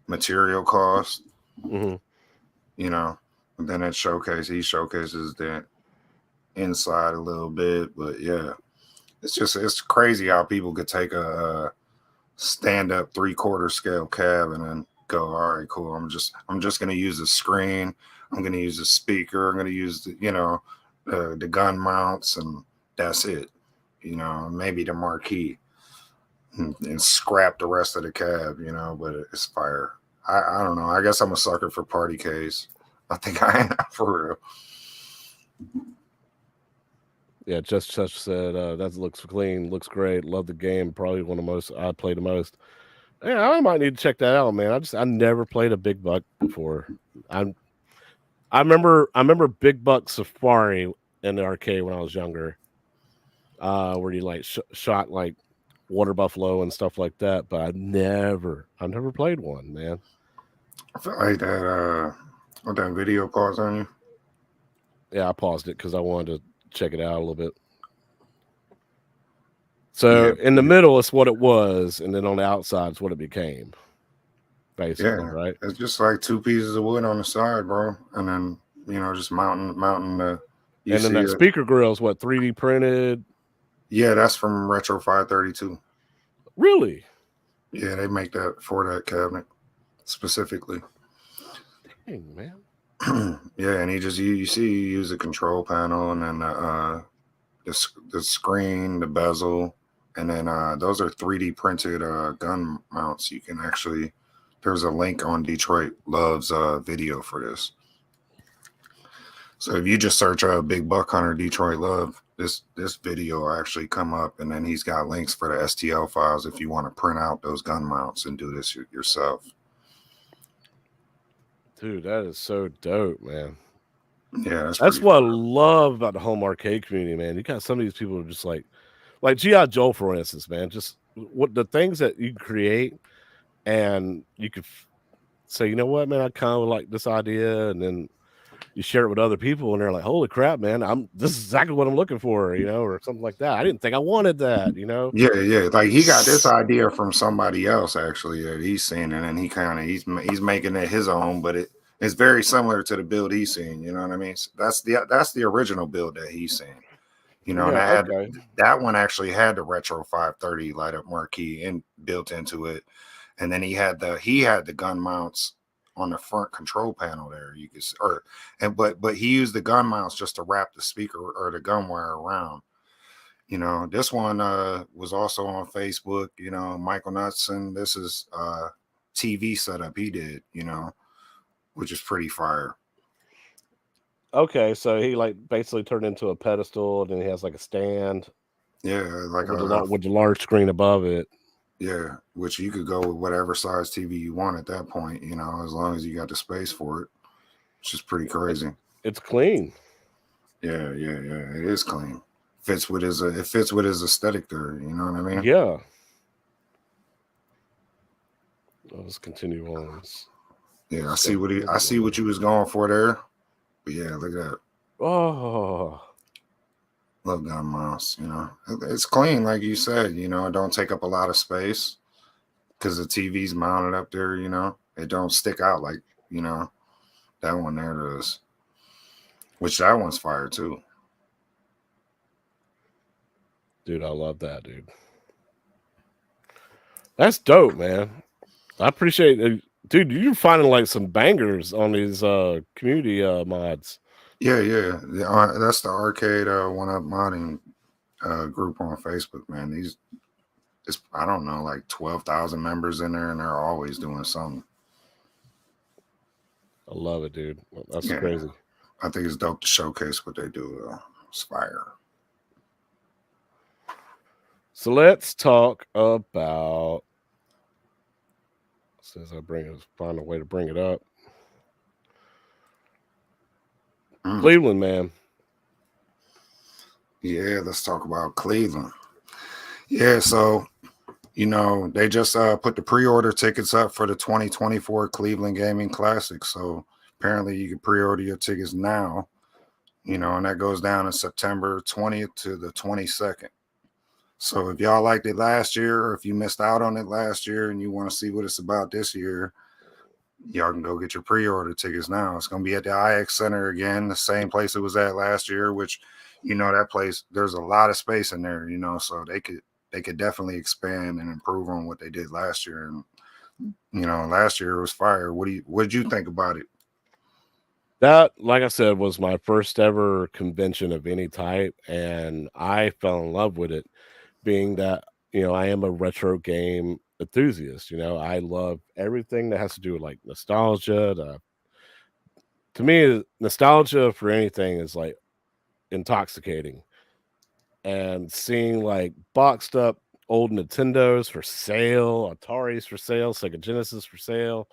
material costs. Mm-hmm. You know, and then he showcases the inside a little bit, but yeah, it's crazy how people could take a stand up 3/4 scale cab and then go, all right, cool. I'm just gonna use the screen. I'm gonna use the speaker. I'm gonna use the gun mounts, and that's it. You know, maybe the marquee, and scrap the rest of the cab. You know, but it's fire. I don't know. I guess I'm a sucker for party case. I think I am for real. Yeah, just said that looks clean, looks great. Love the game. Probably one of the most I play the most. Yeah, I might need to check that out, man. I never played a big buck before. I remember Big Buck Safari in the arcade when I was younger, where you like shot like water buffalo and stuff like that. But I never played one, man. I feel like that. What that video paused on you? Yeah, I paused it because I wanted to check it out a little bit. So in the middle, it's what it was, and then on the outside, it's what it became. Basically, right? It's just like two pieces of wood on the side, bro, and then just mounting the. And then that speaker grill is what 3D printed. Yeah, that's from Retro 532. Really? Yeah, they make that for that cabinet specifically. Dang, man. Yeah, and you use a control panel, and then the screen, the bezel, and then those are 3D printed gun mounts. You can actually, there's a link on Detroit Love's video for this. So if you just search Big Buck Hunter Detroit Love, this video will actually come up, and then he's got links for the STL files if you want to print out those gun mounts and do this yourself. Dude, that is so dope, man. Yeah, that's That's pretty what I fun. love about the home arcade community, man. You got some of these people who are just like G.I. Joe, for instance, man. Just what the things that you create, and you could say, you know what, man, I kind of like this idea, and then you share it with other people, and they're like, "Holy crap, man! This is exactly what I'm looking for," or something like that. I didn't think I wanted that. Yeah, yeah. Like he got this idea from somebody else actually that he's seen, and then he kind of he's making it his own, but it's very similar to the build he's seen. You know what I mean? So that's the original build that he's seen. And Yeah. I had Okay. that one actually had the retro 530 light up marquee built into it, and then he had the gun mounts on the front control panel there. You could but he used the gun mounts just to wrap the speaker or the gun wire around. This one was also on Facebook. Michael Knudsen. This is TV setup he did. Which is pretty fire. Okay. So he like basically turned into a pedestal, and then he has like a stand Yeah, like with a large screen above it. Yeah, which you could go with whatever size TV you want at that point, as long as you got the space for it, which is pretty crazy. It's clean. Yeah, yeah, yeah. It is clean. It fits with his aesthetic there. You know what I mean? Yeah. Let's continue on. Yeah, I see what you was going for there. But yeah, look at that. Oh, Love gun mouse. It's clean, like you said. It don't take up a lot of space because the TV's mounted up there. It don't stick out like that one there does. Which that one's fire too. dude, I love that, dude. That's dope, man. I appreciate it. Dude, you're finding like some bangers on these community mods. Yeah, yeah. That's the arcade one up modding group on Facebook, man. I don't know, like 12,000 members in there, and they're always doing something. I love it, dude. That's Yeah, crazy. I think it's dope to showcase what they do. It's fire. So let's talk about. Since find a way to bring it up. Cleveland, man. Yeah, let's talk about Cleveland. Yeah, so they just put the pre-order tickets up for the 2024 Cleveland Gaming Classic. So apparently you can pre-order your tickets now, and that goes down in September 20th to the 22nd. So if y'all liked it last year, or if you missed out on it last year and you want to see what it's about this year, y'all can go get your pre-order tickets now. It's going to be at the IX Center again, the same place it was at last year, which, that place, there's a lot of space in there, so they could definitely expand and improve on what they did last year. And, last year it was fire. What did you think about it? That, like I said, was my first ever convention of any type, and I fell in love with it, being that, I am a retro game enthusiast. I love everything that has to do with like nostalgia. To me, nostalgia for anything is like intoxicating. And seeing like boxed up old Nintendos for sale, Ataris for sale, Sega Genesis for sale,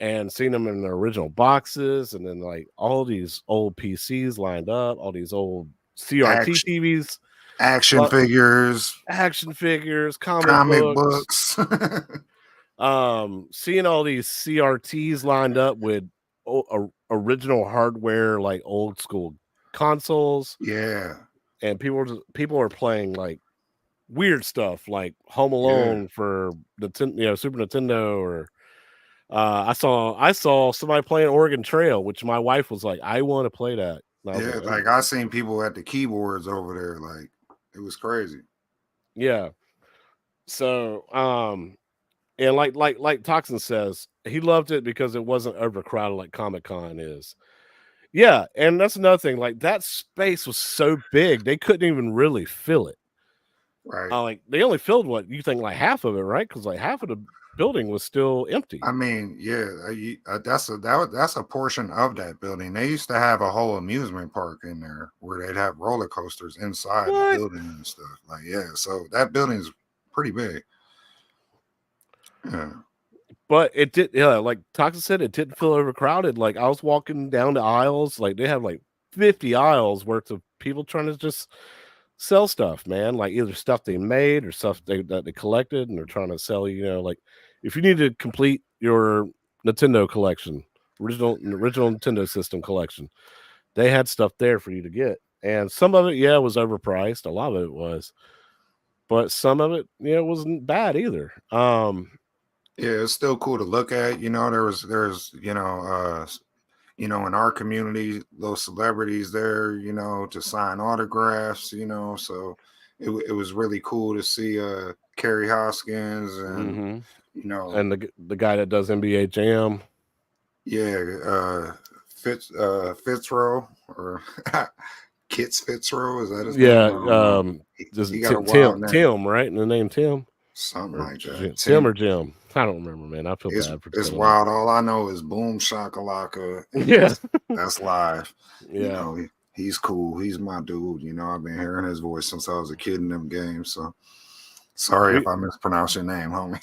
and seeing them in their original boxes, and then like all these old PCs lined up, all these old CRT TVs, action figures, comic books. Seeing all these CRTs lined up with original hardware, like old school consoles. Yeah. And people are playing like weird stuff like Home Alone for the Super Nintendo, or I saw somebody playing Oregon Trail, which my wife was like, I want to play that. Yeah, like I seen people at the keyboards over there, like it was crazy. Yeah. So and like Toxin says, he loved it because it wasn't overcrowded like Comic-Con is. Yeah, and that's another thing. Like that space was so big, they couldn't even really fill it. Right. Like they only filled what you think like half of it, right? Because like half of the building was still empty. I mean, yeah, that's a portion of that building. They used to have a whole amusement park in there where they'd have roller coasters inside the building and stuff. Like, yeah, so that building's pretty big. Yeah. But it did, yeah, like Toxic said, it didn't feel overcrowded. Like I was walking down the aisles, like they have like 50 aisles worth of people trying to just sell stuff, man. Like either stuff they made or stuff that they collected, and they're trying to sell you. You know, like if you need to complete your Nintendo collection, original Nintendo system collection, they had stuff there for you to get. And some of it, yeah, was overpriced. A lot of it was, but some of it, yeah, wasn't bad either. Yeah, it's still cool to look at. You know, there's in our community, those celebrities there, to sign autographs, so it was really cool to see Kerry Hoskins and hmm you know, And the guy that does NBA Jam, yeah, Fitzrow or Kits Fitzrow, is that his name? yeah, I don't know. just He got a wild Tim, name, Tim, right? And the name Tim something or like that. Tim Tim. or Jim, I don't remember, man. I feel It's bad for it's telling that. wild. All I know is Boom Shakalaka, and Yeah, that's live. You yeah. know, he's cool. He's my dude. I've been hearing his voice since I was a kid in them games. So sorry We if I mispronounce your name, homie.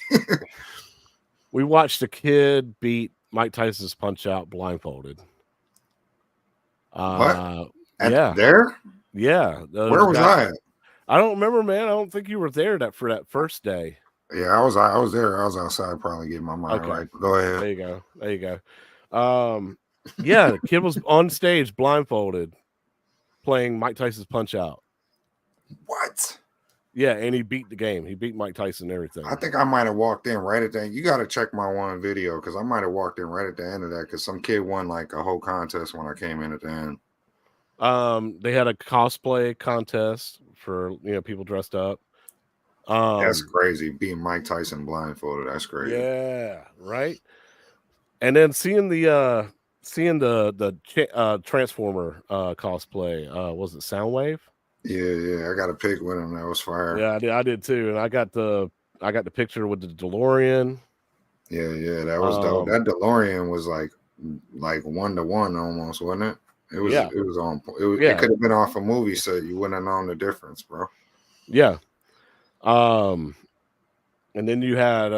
we watched a kid beat Mike Tyson's Punch Out blindfolded. What? Uh, At yeah, there? yeah. There's Where a was guy. I at? I don't remember, man. I don't think you were there for that first day. Yeah, I was there. I was outside probably getting my mind Okay, right. But go ahead. there you go. There you go. Yeah, the kid was on stage blindfolded playing Mike Tyson's Punch Out. What? Yeah, and he beat the game. He beat Mike Tyson and everything. I think I might have walked in right at that. You got to check my one video because I might have walked in right at the end of that because some kid won like a whole contest when I came in at the end. They had a cosplay contest for people dressed up. That's crazy. Being Mike Tyson blindfolded. That's crazy. Yeah, right. And then seeing the Transformer cosplay, was it Soundwave? Yeah. I got a pic with him. That was fire. Yeah, I did too. And I got the picture with the DeLorean. Yeah. That was dope. That DeLorean was like 1-to-1 almost, wasn't it? It was. Yeah. It was on. It could have been off a movie set. You wouldn't have known the difference, bro. Yeah. And then you had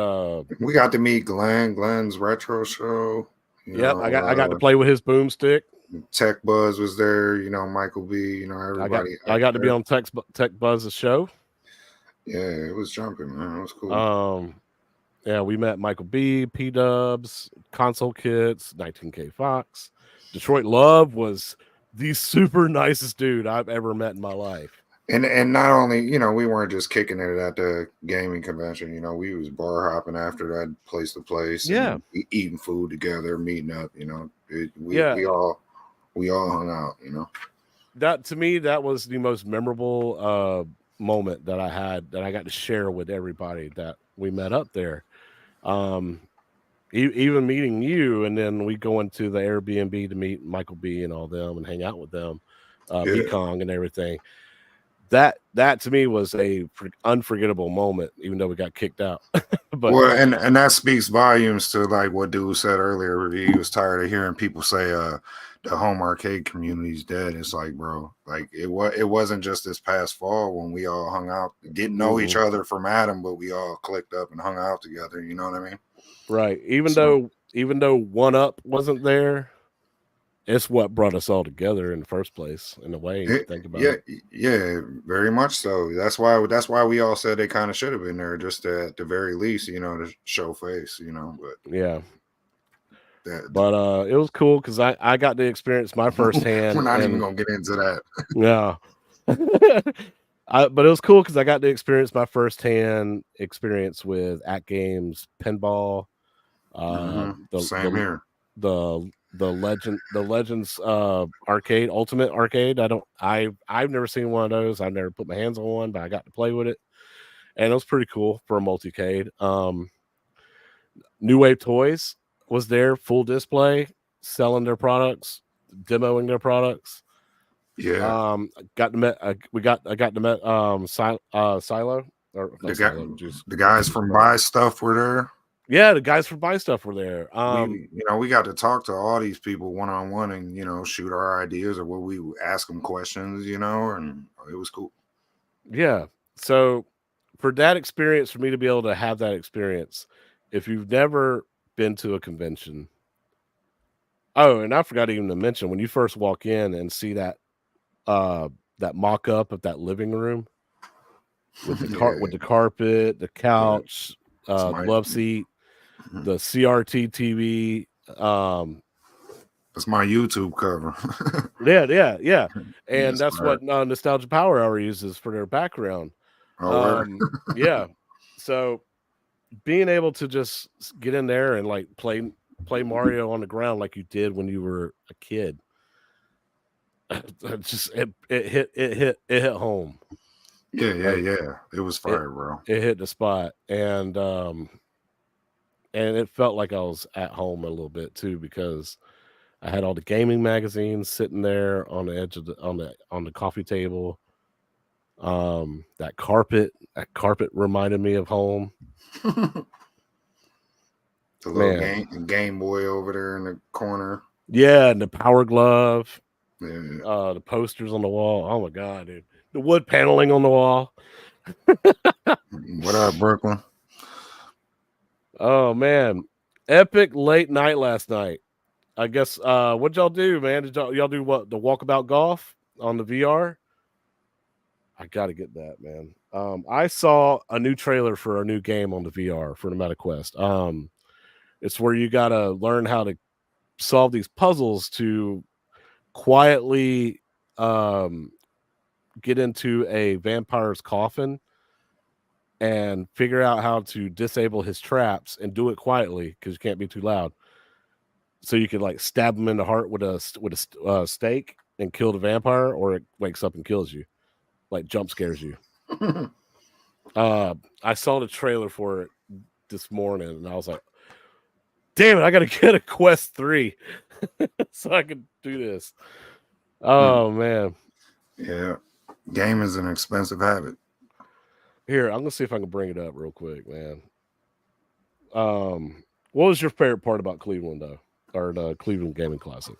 we got to meet Glenn's retro show. I got to play with his boomstick. Tech Buzz was there, Michael B, everybody. I got to be on Tech Buzz's show. Yeah, it was jumping, man. It was cool. Yeah, we met Michael B, P Dubs, Console Kits, 19K Fox. Detroit Love was the super nicest dude I've ever met in my life. And not only, we weren't just kicking it at the gaming convention, we was bar hopping after that, place to place, yeah, eating food together, meeting up, we all hung out, That to me, that was the most memorable moment that I had, that I got to share with everybody that we met up there. Even meeting you, and then we go into the Airbnb to meet Michael B and all them and hang out with them, B-Kong and everything. That to me was a unforgettable moment, even though we got kicked out. But well, and that speaks volumes to like what dude said earlier. He was tired of hearing people say the home arcade community's dead. It's like, bro, like it wasn't just this past fall when we all hung out, didn't know each other from Adam, but we all clicked up and hung out together. You know what I mean? Right. Even though One Up wasn't there, it's what brought us all together in the first place, in a way. Think about it. Yeah, very much so. That's why we all said they kind of should have been there, just at the very least, to show face, But yeah, but it was cool because I got to experience my firsthand. We're not even gonna get into that. Yeah. But it was cool because I got to experience my firsthand experience with AtGames Pinball. Same here. The Legends arcade, Ultimate Arcade. I've never seen one of those. I've never put my hands on one, but I got to play with it, and it was pretty cool for a multicade. New Wave Toys was there, full display, selling their products, demoing their products. Yeah. I got to met Silo, or the guys from Buy Stuff were there. Yeah, the guys from Buy Stuff were there. We got to talk to all these people one-on-one and shoot our ideas, or what we ask them questions, and it was cool. Yeah. So for that experience, for me to be able to have that experience, if you've never been to a convention. Oh, and I forgot even to mention, when you first walk in and see that mock-up of that living room with the with the carpet, the couch, love seat, the CRT TV. That's my YouTube cover. yeah. And that's what Nostalgia Power Hour uses for their background. Yeah. So being able to just get in there and like play Mario on the ground like you did when you were a kid, just it hit home. Yeah. It was fire, bro. It hit the spot, and it felt like I was at home a little bit too, because I had all the gaming magazines sitting there on the edge of on the coffee table. That carpet reminded me of home. The little Game Boy over there in the corner. Yeah, and the Power Glove. Yeah. The posters on the wall. Oh my god, dude. The wood paneling on the wall. What up, Brooklyn? Oh man. Epic late night last night. I guess what'd y'all do, man? Did y'all do what? The walkabout golf on the VR? I gotta get that, man. I saw a new trailer for a new game on the VR for the MetaQuest. It's where you gotta learn how to solve these puzzles to quietly get into a vampire's coffin and figure out how to disable his traps, and do it quietly because you can't be too loud. So you could like stab him in the heart with a stake and kill the vampire, or it wakes up and kills you, like jump scares you. I saw the trailer for it this morning, and I was like, damn it, I gotta get a Quest 3 so I can do this. Oh man. Yeah. Game is an expensive habit. Here, I'm gonna see if I can bring it up real quick, man. What was your favorite part about Cleveland though? Or the Cleveland Gaming Classic?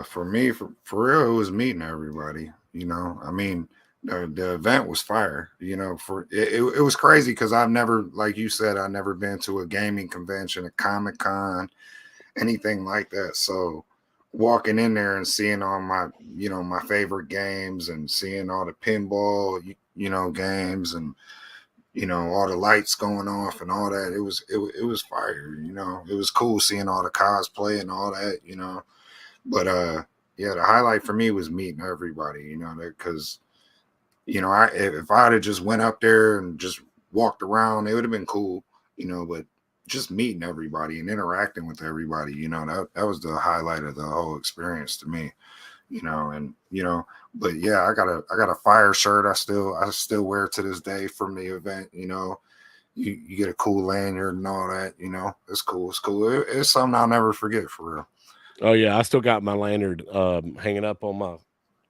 For me, for real, it was meeting everybody. You know, I mean, the event was fire. You know, it was crazy because I've never, like you said, I've never been to a gaming convention, a Comic-Con, anything like that. So walking in there and seeing all my, you know, my favorite games, and seeing all the pinball, you know, games, and you know, all the lights going off and all that. It was fire, you know. It was cool seeing all the cosplay and all that, you know. But yeah, the highlight for me was meeting everybody, you know, because you know, if I'd have just went up there and just walked around, it would have been cool, you know. But just meeting everybody and interacting with everybody, you know, that was the highlight of the whole experience to me, you know. And you know, but yeah, I got a fire shirt. I still wear it to this day from the event, you know. You get a cool lanyard and all that, you know. It's cool. It's something I'll never forget, for real. Oh yeah, I still got my lanyard hanging up on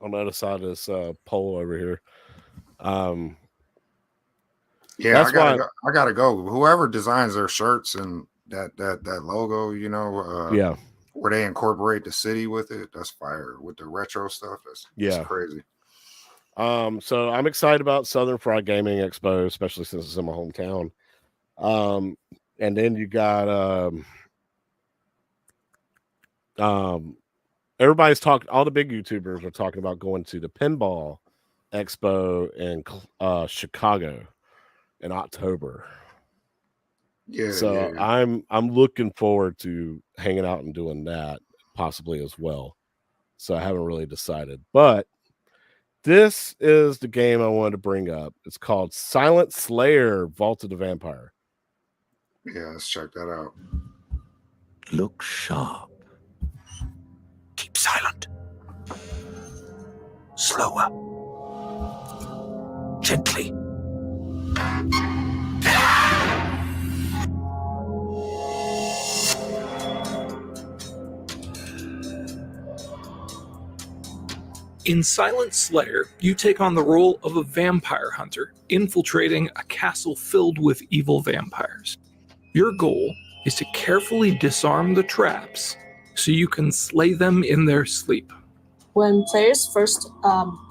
the other side of this pole over here. Yeah, I gotta go. Whoever designs their shirts and that logo, you know, yeah, where they incorporate the city with it, that's fire. With the retro stuff, that's crazy. So I'm excited about Southern Fried Gaming Expo, especially since it's in my hometown. And then you got everybody's talking, all the big YouTubers are talking about going to the Pinball Expo in Chicago in October. Yeah. So yeah. I'm looking forward to hanging out and doing that possibly as well. So I haven't really decided, but this is the game I wanted to bring up. It's called Silent Slayer: Vault of the Vampire. Yeah, let's check that out. Look sharp. Keep silent. Slower. Gently. In Silent Slayer, you take on the role of a vampire hunter, infiltrating a castle filled with evil vampires. Your goal is to carefully disarm the traps so you can slay them in their sleep. When players first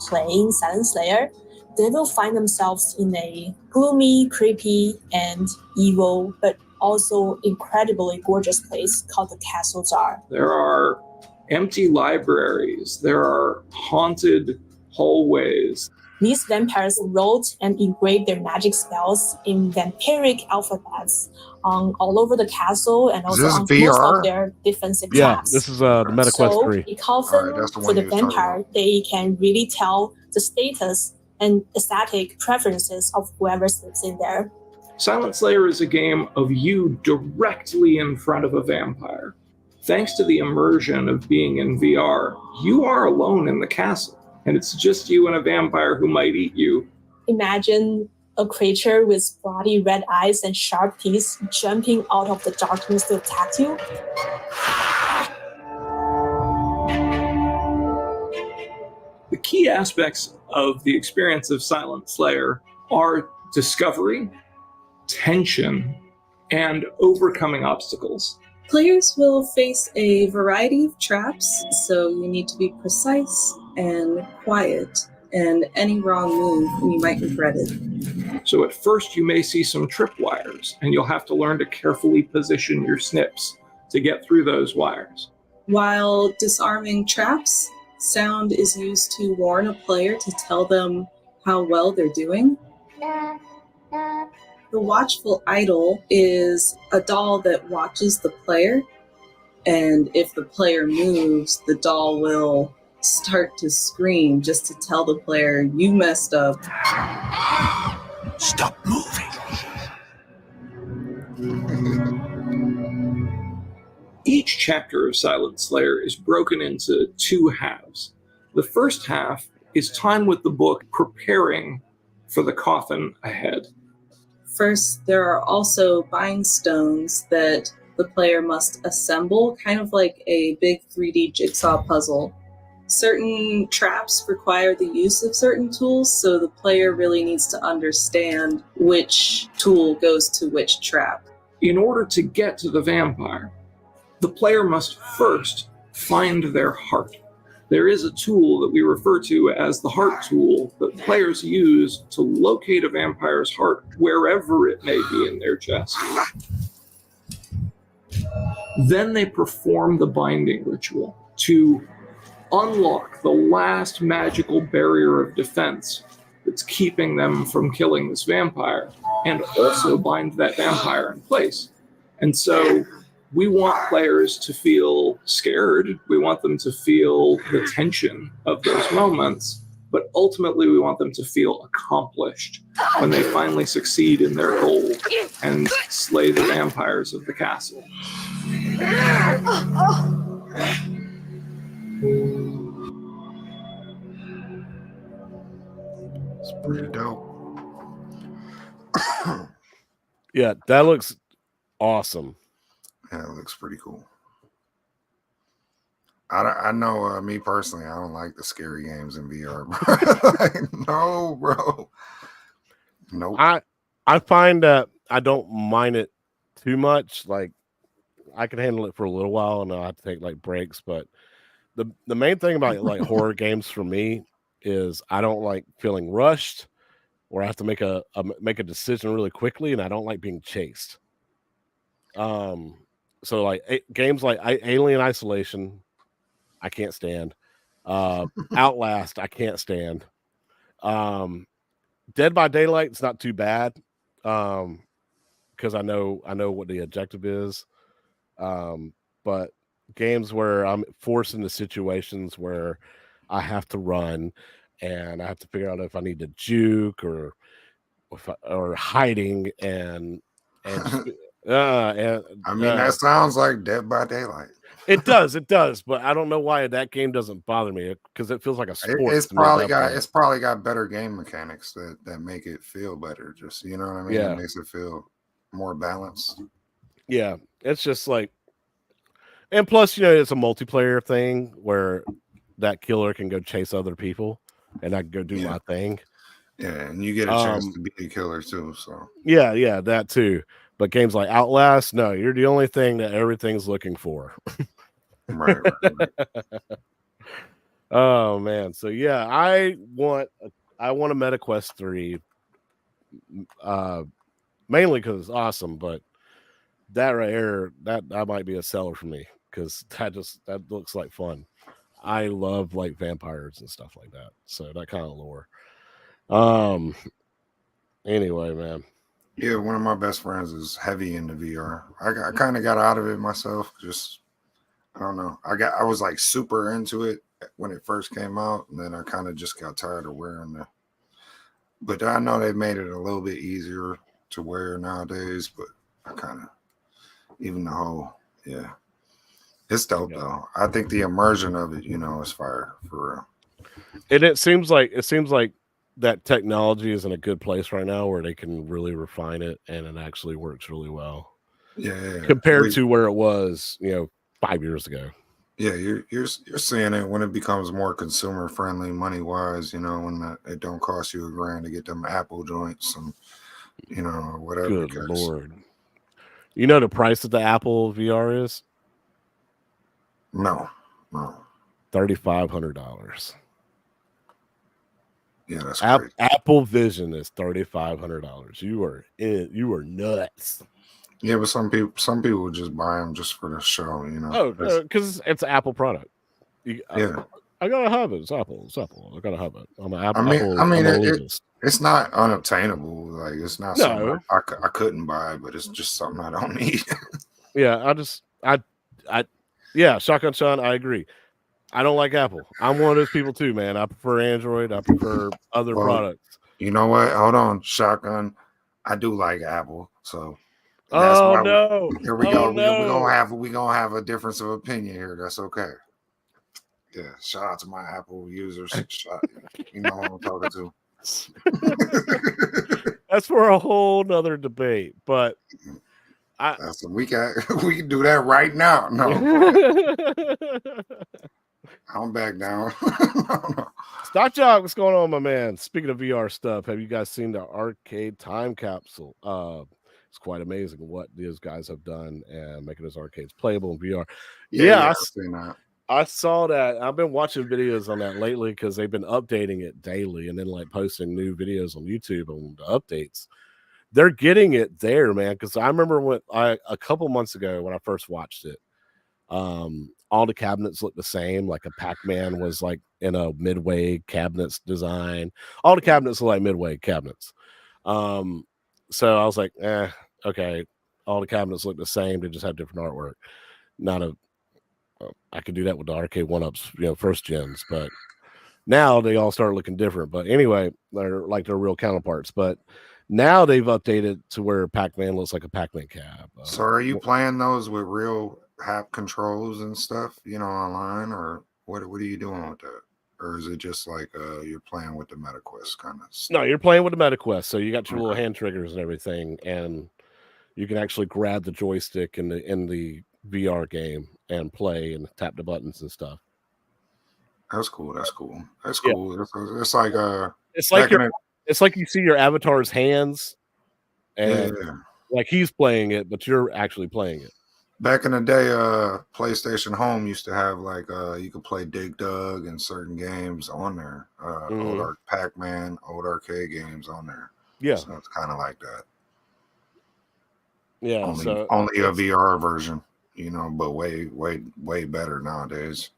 play in Silent Slayer, they will find themselves in a gloomy, creepy, and evil, but also incredibly gorgeous place called the Castle Jar. There are empty libraries. There are haunted hallways. These vampires wrote and engraved their magic spells in vampiric alphabets all over the castle and also this on most VR? of their defensive Yeah, traps. this is the MetaQuest So 3. it often Alright, that's the for one the you was talking vampire, about. they can really tell the status and aesthetic preferences of whoever sleeps in there. Silent Slayer is a game of you directly in front of a vampire. Thanks to the immersion of being in VR, you are alone in the castle, and it's just you and a vampire who might eat you. Imagine a creature with bloody red eyes and sharp teeth jumping out of the darkness to attack you. The key aspects of the experience of Silent Slayer are discovery, tension, and overcoming obstacles. Players will face a variety of traps, so you need to be precise and quiet, and any wrong move, you might regret it. So at first you may see some tripwires, and you'll have to learn to carefully position your snips to get through those wires. While disarming traps, sound is used to warn a player to tell them how well they're doing. The watchful idol is a doll that watches the player, and if the player moves, the doll will start to scream just to tell the player, you messed up. Stop moving. Each chapter of Silent Slayer is broken into two halves. The first half is time with the book preparing for the coffin ahead. First, there are also bind stones that the player must assemble, kind of like a big 3D jigsaw puzzle. Certain traps require the use of certain tools, so the player really needs to understand which tool goes to which trap. In order to get to the vampire, the player must first find their heart. There is a tool that we refer to as the heart tool that players use to locate a vampire's heart wherever it may be in their chest. Then they perform the binding ritual to unlock the last magical barrier of defense that's keeping them from killing this vampire, and also bind that vampire in place. And so we want players to feel scared. We want them to feel the tension of those moments, but ultimately we want them to feel accomplished when they finally succeed in their goal and slay the vampires of the castle. It's pretty dope. Yeah, that looks awesome. Yeah, it looks pretty cool. I know me personally, I don't like the scary games in VR. Like, no, bro. Nope. I find that I don't mind it too much. Like, I can handle it for a little while, and I have to take like breaks. But the main thing about like horror games for me is I don't like feeling rushed, or I have to make a decision really quickly, and I don't like being chased. So like games like Alien Isolation, I can't stand. Outlast, I can't stand. Dead by Daylight, it's not too bad. Because I know what the objective is. But games where I'm forced into situations where I have to run and I have to figure out if I need to juke or hiding and I mean, that sounds like Dead by Daylight. It does, but I don't know why that game doesn't bother me, because it feels like a sport. It's probably got better game mechanics that make it feel better. Just, you know what I mean? Yeah. It makes it feel more balanced. Yeah, it's just like, and plus, you know, it's a multiplayer thing where that killer can go chase other people, and I can go do my thing. Yeah, and you get a chance to be a killer too. So yeah, that too. But games like Outlast, no, you're the only thing that everything's looking for. right. Oh man, so yeah, I want a MetaQuest 3, mainly because it's awesome, but That right here, that might be a seller for me because that looks like fun. I love like vampires and stuff like that. So that kind of lore. Anyway, man. Yeah, one of my best friends is heavy into VR. I kind of got out of it myself. Just I don't know. I was like super into it when it first came out, and then I kind of just got tired of wearing it. But I know they made it a little bit easier to wear nowadays. But I kind of even the whole it's dope though. I think the immersion of it, is fire for real. And it seems like that technology is in a good place right now where they can really refine it and it actually works really well. Yeah. Compared to where it was, 5 years ago. Yeah, you're seeing it when it becomes more consumer friendly, money wise. When it don't cost you $1,000 to get them Apple joints and whatever. Good Lord. You know the price of the Apple VR is? No. $3,500. Yeah, that's crazy. Apple Vision is $3,500. You are nuts. Yeah, but some people just buy them just for the show, Oh, because it's an Apple product. I gotta have it. It's Apple. I gotta have it. I'm an Apple. It's not unobtainable. Like it's not something I couldn't buy, but it's just something I don't need. Yeah, Shotgun Sean, I agree. I don't like Apple. I'm one of those people too, man. I prefer Android. I prefer other products. You know what? Hold on, Shotgun. I do like Apple, so that's no. Here we go. No. We're gonna have a difference of opinion here. That's okay. Yeah, shout out to my Apple users. You know who I'm talking to. That's for a whole nother debate, but we can do that right now. No. I'm back down. No. Stock Job, what's going on, my man? Speaking of VR stuff, have you guys seen the arcade time capsule? It's quite amazing what these guys have done and making those arcades playable in VR. Yeah, I saw that. I've been watching videos on that lately because they've been updating it daily and then like posting new videos on YouTube on the updates. They're getting it there, man. Because I remember a couple months ago when I first watched it, all the cabinets looked the same. Like a Pac-Man was like in a Midway cabinets design. All the cabinets look like Midway cabinets. So I was like, okay. All the cabinets look the same. They just have different artwork. I could do that with the arcade one-ups, first gens, but now they all start looking different. But anyway, they're like their real counterparts. But now they've updated to where Pac-Man looks like a Pac-Man cab. So are you playing those with real hap controls and stuff, online, or what are you doing with that? Or is it just like you're playing with the MetaQuest kind of stuff? No, you're playing with the MetaQuest. So you got your little hand triggers and everything, and you can actually grab the joystick in the VR game and play and tap the buttons and stuff. That's cool. Yeah. It's like it's like you see your avatar's hands and like he's playing it, but you're actually playing it. Back in the day, PlayStation Home used to have like you could play Dig Dug and certain games on there. Old Pac-Man, old arcade games on there. Yeah. So it's kind of like that. Yeah. Only a VR version, but way better nowadays.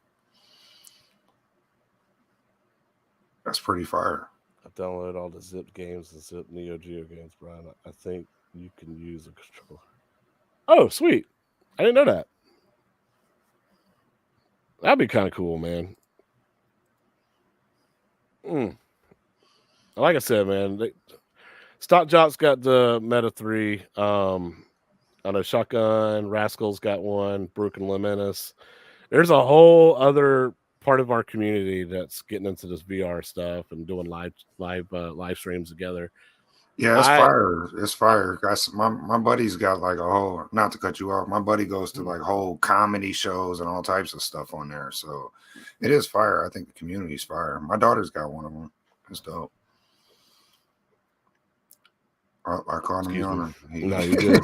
That's pretty fire. I downloaded all the Zip games and Zip Neo Geo games, Brian. I think you can use a controller. Oh, sweet. I didn't know that. That'd be kind of cool, man. Like I said, man, Stock Jock's got the Meta 3. I know Shotgun, Rascal's got one, Broken Lemenis. There's a whole other part of our community that's getting into this VR stuff and doing live streams together. Yeah, fire. It's fire. Guys, my buddy's got like a whole, not to cut you off, my buddy goes to like whole comedy shows and all types of stuff on there. So it is fire. I think the community's fire. My daughter's got one of them. It's dope. I called him on her. No, you did.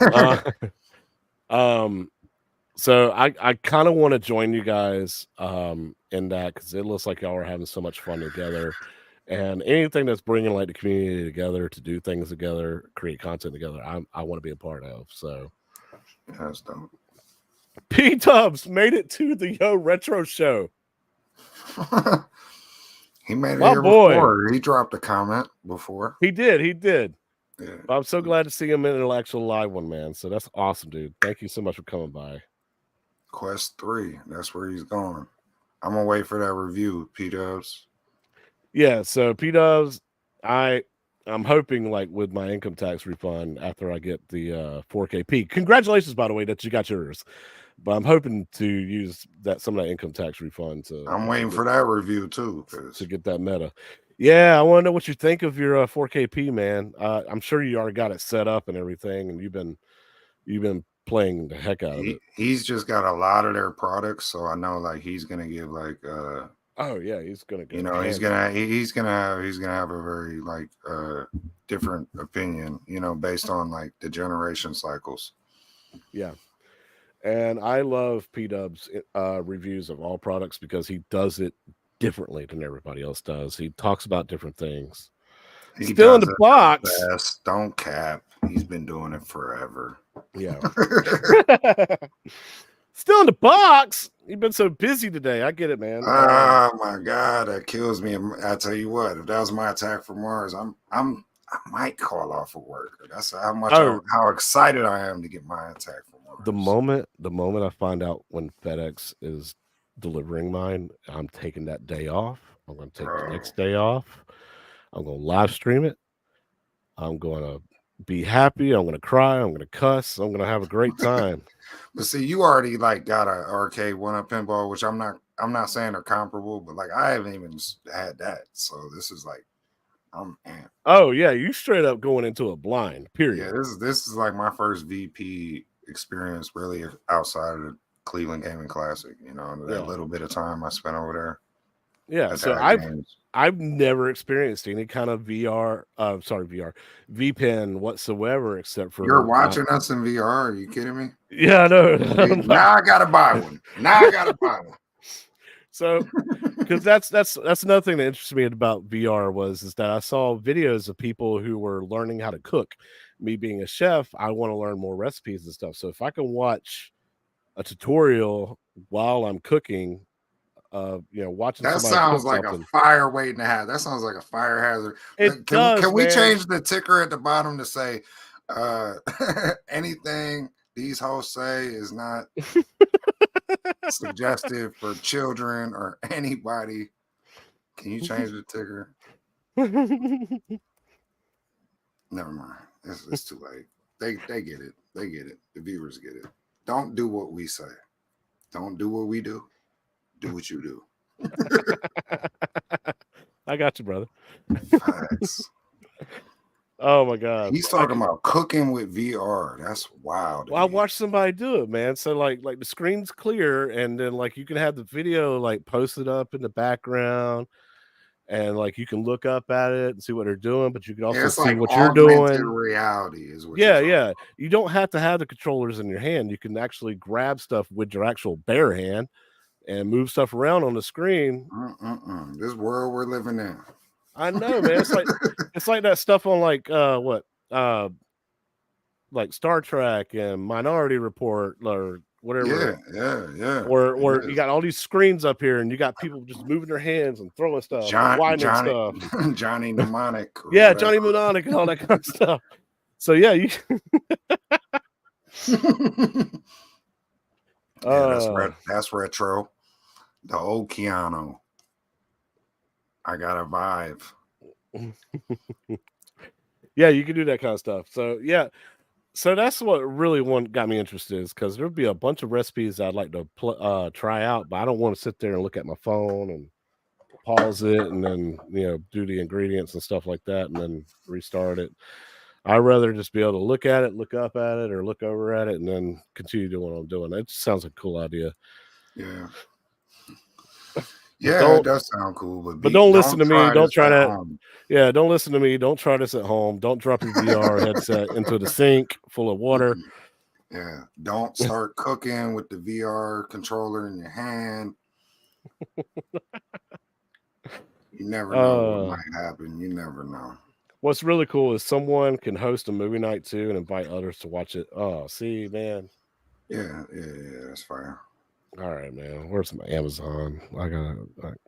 So I kind of want to join you guys in that because it looks like y'all are having so much fun together. And anything that's bringing like the community together to do things together, create content together, I want to be a part of. So That's dope. P Dubs made it to the Yo Retro Show. He made it My here boy. before. He dropped a comment before. He did. Yeah. I'm so glad to see him in an actual live one, man. So that's awesome, dude. Thank you so much for coming by. Quest 3. That's where he's going. I'm gonna wait for that review, P-Dubs. Yeah, so P-Dubs, I'm hoping like with my income tax refund after I get the 4KP. Congratulations, by the way, that you got yours. But I'm hoping to use some of that income tax refund to. I'm waiting for that review too, to get that meta. Yeah, I want to know what you think of your 4KP, man. I'm sure you already got it set up and everything, and you've been playing the heck out of it. He's just got a lot of their products, so I know like he's gonna give like oh yeah, he's gonna go. You know, he's gonna have a very like different opinion, you know, based on like the generation cycles. Yeah. And I love P-Dub's reviews of all products because he does it differently than everybody else does. He talks about different things. Still in the box. Best. Don't cap. He's been doing it forever. Yeah. Still in the box. You've been so busy today. I get it, man. Oh my God, that kills me. I tell you what, if that was my attack from Mars, I might call off of work. That's how much how excited I am to get my attack from Mars. The moment I find out when FedEx is delivering mine, I'm taking that day off. I'm going to take the next day off. I'm going to live stream it. I'm going to be happy. I'm going to cry. I'm going to cuss. I'm going to have a great time. But see, you already like got a arcade one-up pinball, which I'm not saying they're comparable, but like I haven't even had that. So this is like I'm amped. Oh yeah, you straight up going into a blind, period. Yeah, this is like my first VP experience really outside of the Cleveland Gaming Classic, you know, that little bit of time I spent over there. Yeah, so I've never experienced any kind of VPN whatsoever, except for you're watching us in VR. Are you kidding me? Yeah, I know. Now I gotta buy one. So, because that's another thing that interests me about VR is that I saw videos of people who were learning how to cook. Me being a chef, I want to learn more recipes and stuff. So if I can watch a tutorial while I'm cooking, watching that sounds like a fire waiting to happen. That sounds like a fire hazard. Can we change the ticker at the bottom to say anything these hosts say is not suggestive for children or anybody? Can you change the ticker? Never mind. It's too late. They get it. They get it. The viewers get it. Don't do what we say. Don't do what we do. Do what you do. I got you, brother. Nice. Oh my God. He's talking about cooking with VR. That's wild. Well, I watched somebody do it, man. So like the screen's clear, and then like you can have the video like posted up in the background, and like you can look up at it and see what they're doing, but you can also see what you're doing. Reality is what. Yeah. You don't have to have the controllers in your hand. You can actually grab stuff with your actual bare hand and move stuff around on the screen. This world we're living in. I know, man. It's like that stuff on like like Star Trek and Minority Report or whatever. Yeah. Or you got all these screens up here, and you got people just moving their hands and throwing stuff, Johnny Mnemonic. Yeah, Johnny Mnemonic and all that kind of stuff. So yeah, you. That's retro. The old Keanu. I got a vibe. Yeah, you can do that kind of stuff. So yeah, so that's what really got me interested, is because there'll be a bunch of recipes I'd like to try out, but I don't want to sit there and look at my phone and pause it and then do the ingredients and stuff like that and then restart it. I'd rather just be able to look at it, look up at it, or look over at it, and then continue doing what I'm doing. It just sounds like a cool idea. Yeah. Yeah, it does sound cool, but don't listen to me. Don't try that. Yeah, don't listen to me. Don't try this at home. Don't drop your VR headset into the sink full of water. Yeah, don't start cooking with the VR controller in your hand. You never know what might happen. You never know. What's really cool is someone can host a movie night too and invite others to watch it. Oh, see, man. Yeah, that's fire. All right, man. Where's my Amazon?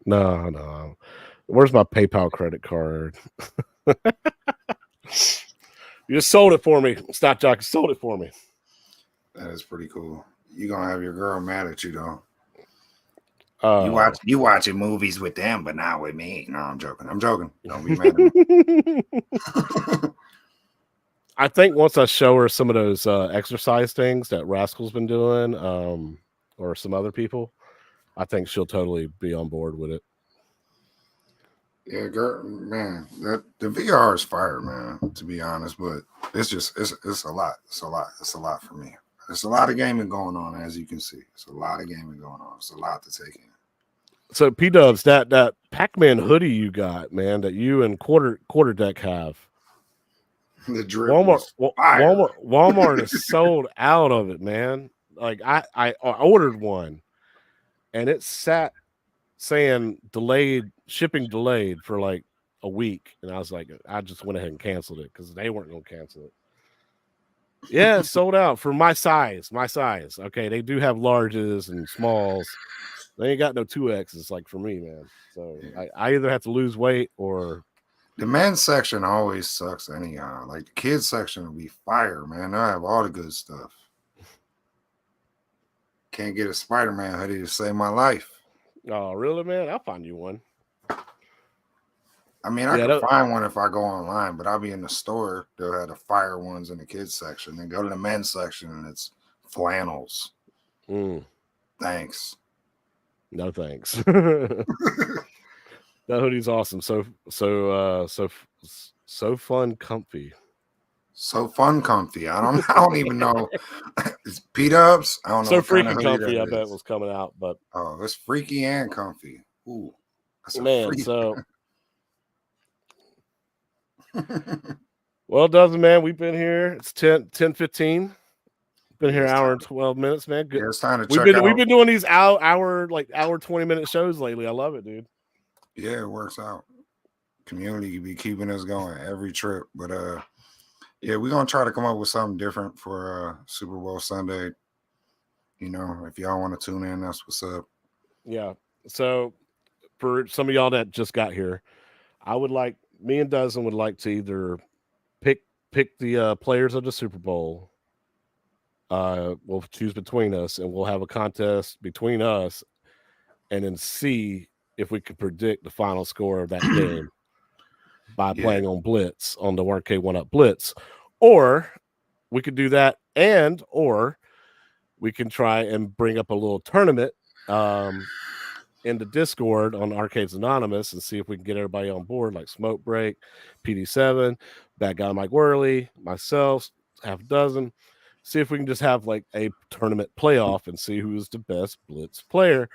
No. Where's my PayPal credit card? You just sold it for me. Stock Jock sold it for me. That is pretty cool. You gonna have your girl mad at you though. Uh, You watching movies with them, but not with me. No, I'm joking. Don't be mad at me. I think once I show her some of those exercise things that Rascal's been doing, or some other people, I think she'll totally be on board with it. Yeah, girl, man, the VR is fire, man. To be honest, but it's a lot. It's a lot for me. There's a lot of gaming going on, as you can see. It's a lot of gaming going on. It's a lot to take in. So P-Dubs, that Pac-Man hoodie you got, man, that you and Quarter Deck have. The drip Walmart is sold out of it, man. Like I ordered one, and it sat saying shipping delayed for like a week, and I was like, I just went ahead and canceled it because they weren't gonna cancel it. Yeah, it's sold out for my size. Okay, they do have larges and smalls. They ain't got no 2X's like for me, man. So I either have to lose weight or the men's section always sucks anyhow. Like the kids section will be fire, man. I have all the good stuff. Can't get a Spider-Man hoodie to save my life. Oh, really, man? I'll find you one. I mean, I can find one if I go online, but I'll be in the store. They'll have the fire ones in the kids section. Then go to the men's section, and it's flannels. Thanks. No thanks. That hoodie's awesome. So fun, comfy. So fun, comfy. I don't even know. It's P-Dubs. I don't know. So freaky comfy. I bet was coming out, but it's freaky and comfy. Ooh, that's man. So well, doesn't man? We've been here. It's 10:15. Been here an hour and 12 minutes, man. Good. Yeah, it's time to check out. We've been doing these hour 20-minute shows lately. I love it, dude. Yeah, it works out. Community be keeping us going every trip, but yeah, we're gonna try to come up with something different for Super Bowl Sunday. You know, if y'all want to tune in, that's what's up. Yeah. So for some of y'all that just got here, me and Dozen would like to either pick the players of the Super Bowl. We'll choose between us, and we'll have a contest between us, and then see if we can predict the final score of that game by playing on Blitz, on the 1K 1-Up Blitz. Or we could do that, or we can try and bring up a little tournament in the Discord on Arcades Anonymous and see if we can get everybody on board, like Smoke Break, PD7, Bad Guy Mike Worley, myself, Half-A-Dozen. See if we can just have like a tournament playoff and see who's the best Blitz player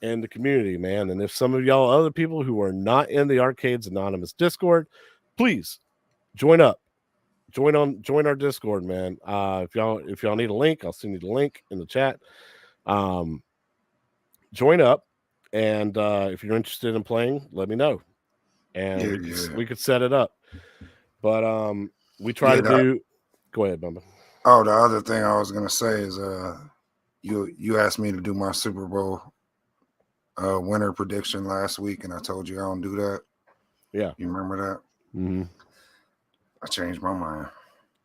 in the community, man. And if some of y'all other people who are not in the Arcades Anonymous Discord, please join up. Join our Discord, man. If y'all need a link, I'll send you the link in the chat. Join up, and if you're interested in playing, let me know, and we could set it up. But we try to do. Go ahead, Bumba. Oh, the other thing I was gonna say is you asked me to do my Super Bowl winner prediction last week, and I told you I don't do that. Yeah, you remember that? Mm-hmm. I changed my mind.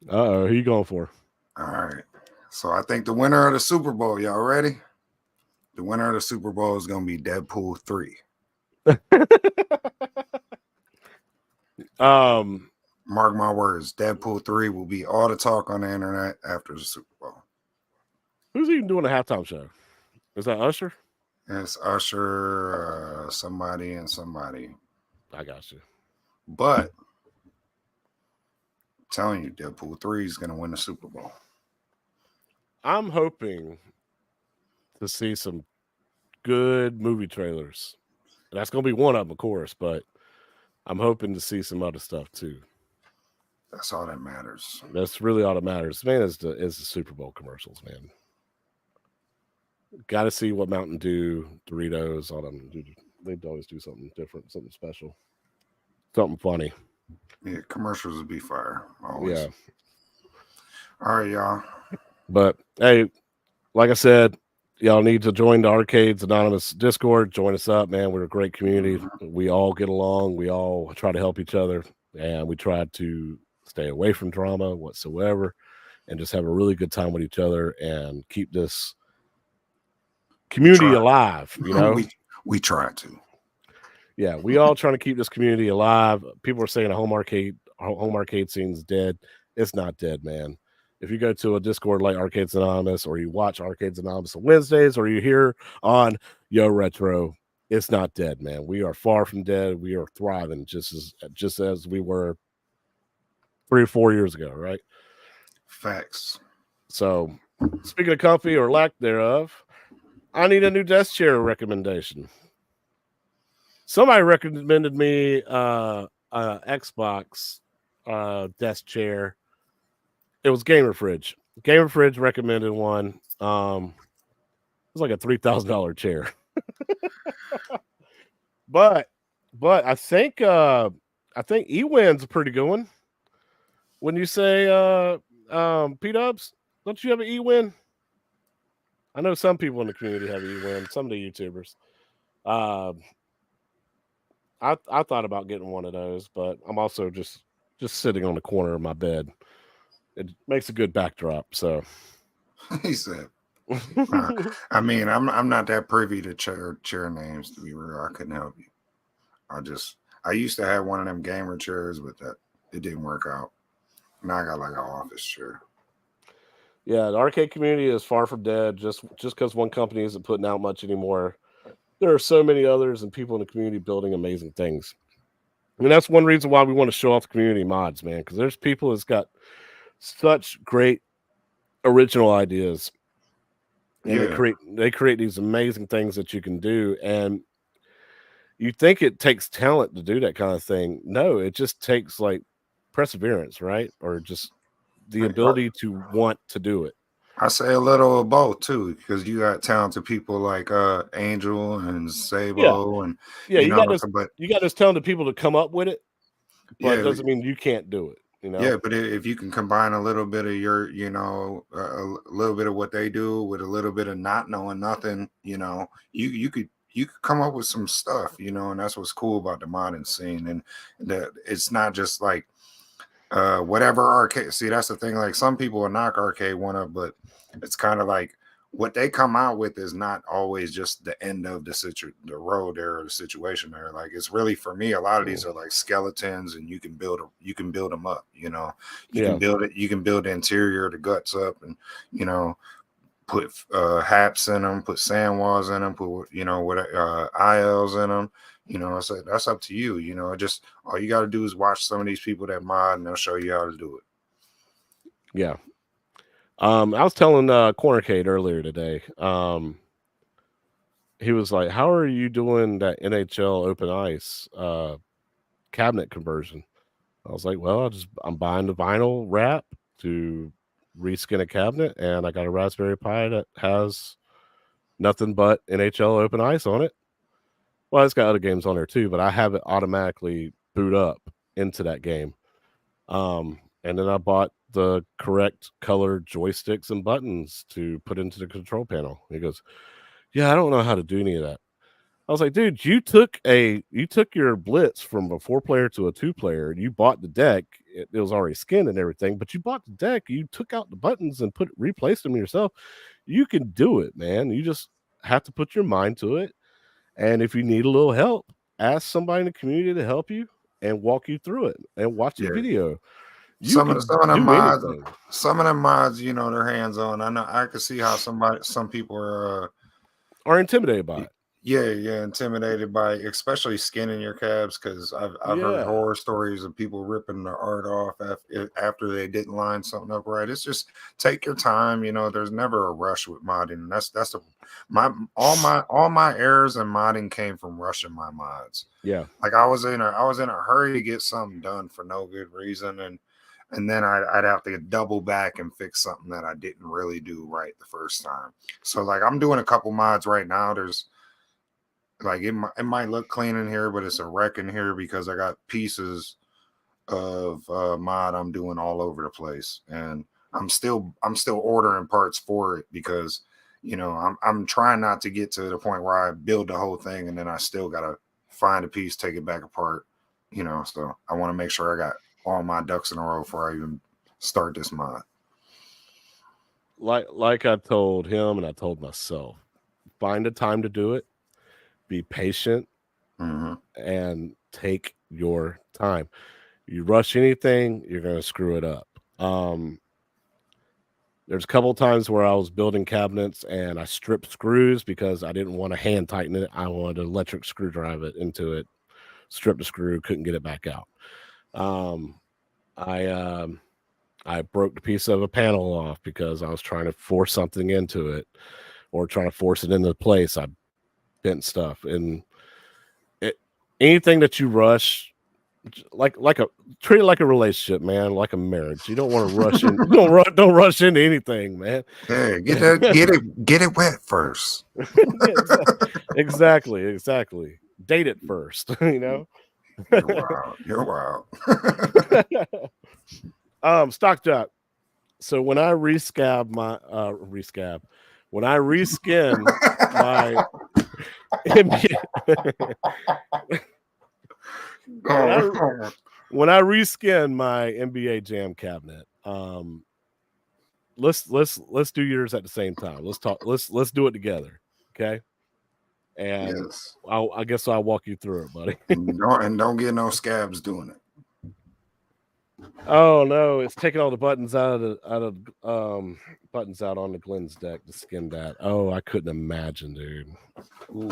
Who you going for? All right. So I think the winner of the Super Bowl, y'all ready? The winner of the Super Bowl is going to be Deadpool 3. Mark my words, Deadpool 3 will be all the talk on the internet after the Super Bowl. Who's even doing a halftime show? Is that Usher? It's Usher, somebody and somebody. I got you. But I'm telling you, Deadpool 3 is going to win the Super Bowl. I'm hoping to see some good movie trailers. That's going to be one of them, of course, but I'm hoping to see some other stuff too. That's all that matters. That's really all that matters, man. Is the Super Bowl commercials, man. Got to see what Mountain Dew, Doritos, all them. They always do something different, something special, something funny. Yeah, commercials would be fire. Always. Yeah. All right, y'all. But hey, like I said, y'all need to join the Arcades Anonymous Discord. Join us up, man. We're a great community. We all get along. We all try to help each other, and we try to stay away from drama whatsoever, and just have a really good time with each other and keep this community alive. You know, we try to. Yeah, we all trying to keep this community alive. People are saying a home arcade scene's dead. It's not dead, man. If you go to a Discord like Arcades Anonymous, or you watch Arcades Anonymous on Wednesdays, or you hear on Yo Retro, it's not dead, man. We are far from dead. We are thriving just as we were 3 or 4 years ago, right? Facts. So, speaking of comfy or lack thereof, I need a new desk chair recommendation. Somebody recommended me Xbox desk chair. It was Gamer Fridge. Gamer Fridge recommended one. It was like a $3,000 chair. but I think eWin's a pretty good one. When you say P-Dubs, don't you have an eWin? I know some people in the community have eWin, some of the YouTubers. I thought about getting one of those, but I'm also just sitting on the corner of my bed. It makes a good backdrop. So he said, I mean, I'm not that privy to chair names, to be real. I couldn't help you. I used to have one of them gamer chairs, but it didn't work out. Now I got like an office chair. Yeah, the arcade community is far from dead. Just because one company isn't putting out much anymore, there are so many others and people in the community building amazing things. I mean, that's one reason why we want to show off the community mods, man, because there's people that's got such great original ideas, and they create these amazing things that you can do. And you think it takes talent to do that kind of thing. No, it just takes like perseverance, right? Or just the ability to want to do it. I say a little of both too, because you got talented people like Angel and Sabo, and you got those talented people to come up with it, but it doesn't mean you can't do it. You know? Yeah, but if you can combine a little bit of your, a little bit of what they do with a little bit of not knowing nothing, you could come up with some stuff, and that's what's cool about the modding scene, and that it's not just like whatever arcade. See, that's the thing. Like some people will knock arcade one up, but it's kind of like what they come out with is not always just the end of the road there or the situation there. Like it's really, for me, a lot of these are like skeletons, and you can build them up. You can build it. You can build the interior, the guts up, and put haps in them, put sand walls in them, put ILs in them. That's up to you. Just all you got to do is watch some of these people that mod, and they'll show you how to do it. Yeah. I was telling Cornercade earlier today. He was like, "How are you doing that NHL Open Ice cabinet conversion?" I was like, "Well, I'm buying the vinyl wrap to reskin a cabinet, and I got a Raspberry Pi that has nothing but NHL Open Ice on it. Well, it's got other games on there too, but I have it automatically boot up into that game. And then I bought the correct color joysticks and buttons to put into the control panel." He goes, "Yeah, I don't know how to do any of that." I was like, "Dude, you took your Blitz from a 4-player to a 2-player, and you bought the deck. It was already skinned and everything, but you bought the deck. You took out the buttons and replaced them yourself. You can do it, man. You just have to put your mind to it. And if you need a little help, ask somebody in the community to help you and walk you through it and watch the video." Some of them mods, they're hands on. I know I can see how some people are intimidated by it. Yeah, intimidated by especially skinning your cabs, because I've heard horror stories of people ripping the art off after they didn't line something up right. It's just take your time. There's never a rush with modding. All my errors in modding came from rushing my mods. Yeah, like I was in a hurry to get something done for no good reason, and then I'd have to double back and fix something that I didn't really do right the first time. So like I'm doing a couple mods right now. There's like it might look clean in here, but it's a wreck in here because I got pieces of mod I'm doing all over the place, and I'm still ordering parts for it because you know, I'm trying not to get to the point where I build the whole thing and then I still gotta find a piece, take it back apart, you know. So I want to make sure I got all my ducks in a row before I even start this mod. Like I told him and I told myself, find a time to do it, be patient, and take your time. You rush anything, you're going to screw it up. There's a couple of times where I was building cabinets and I stripped screws because I didn't want to hand tighten it. I wanted to electric screwdriver it into it, stripped the screw, couldn't get it back out. I broke the piece of a panel off because I was trying to force something into it or trying to force it into place. I bent stuff, and anything that you rush, treat it like a relationship, man, like a marriage. You don't want to rush in. Don't rush into anything, man. Yeah, get it wet first. Exactly. Date it first, you know. You're wild. Stock jock. So when I reskin my when I reskin my NBA Jam cabinet, let's do yours at the same time. Let's do it together, okay? And yes. I guess I'll walk you through it, buddy. and don't get no scabs doing it. Oh no, it's taking all the buttons out of buttons out on the Glenn's deck to skin that. Oh, I couldn't imagine, dude. Ooh.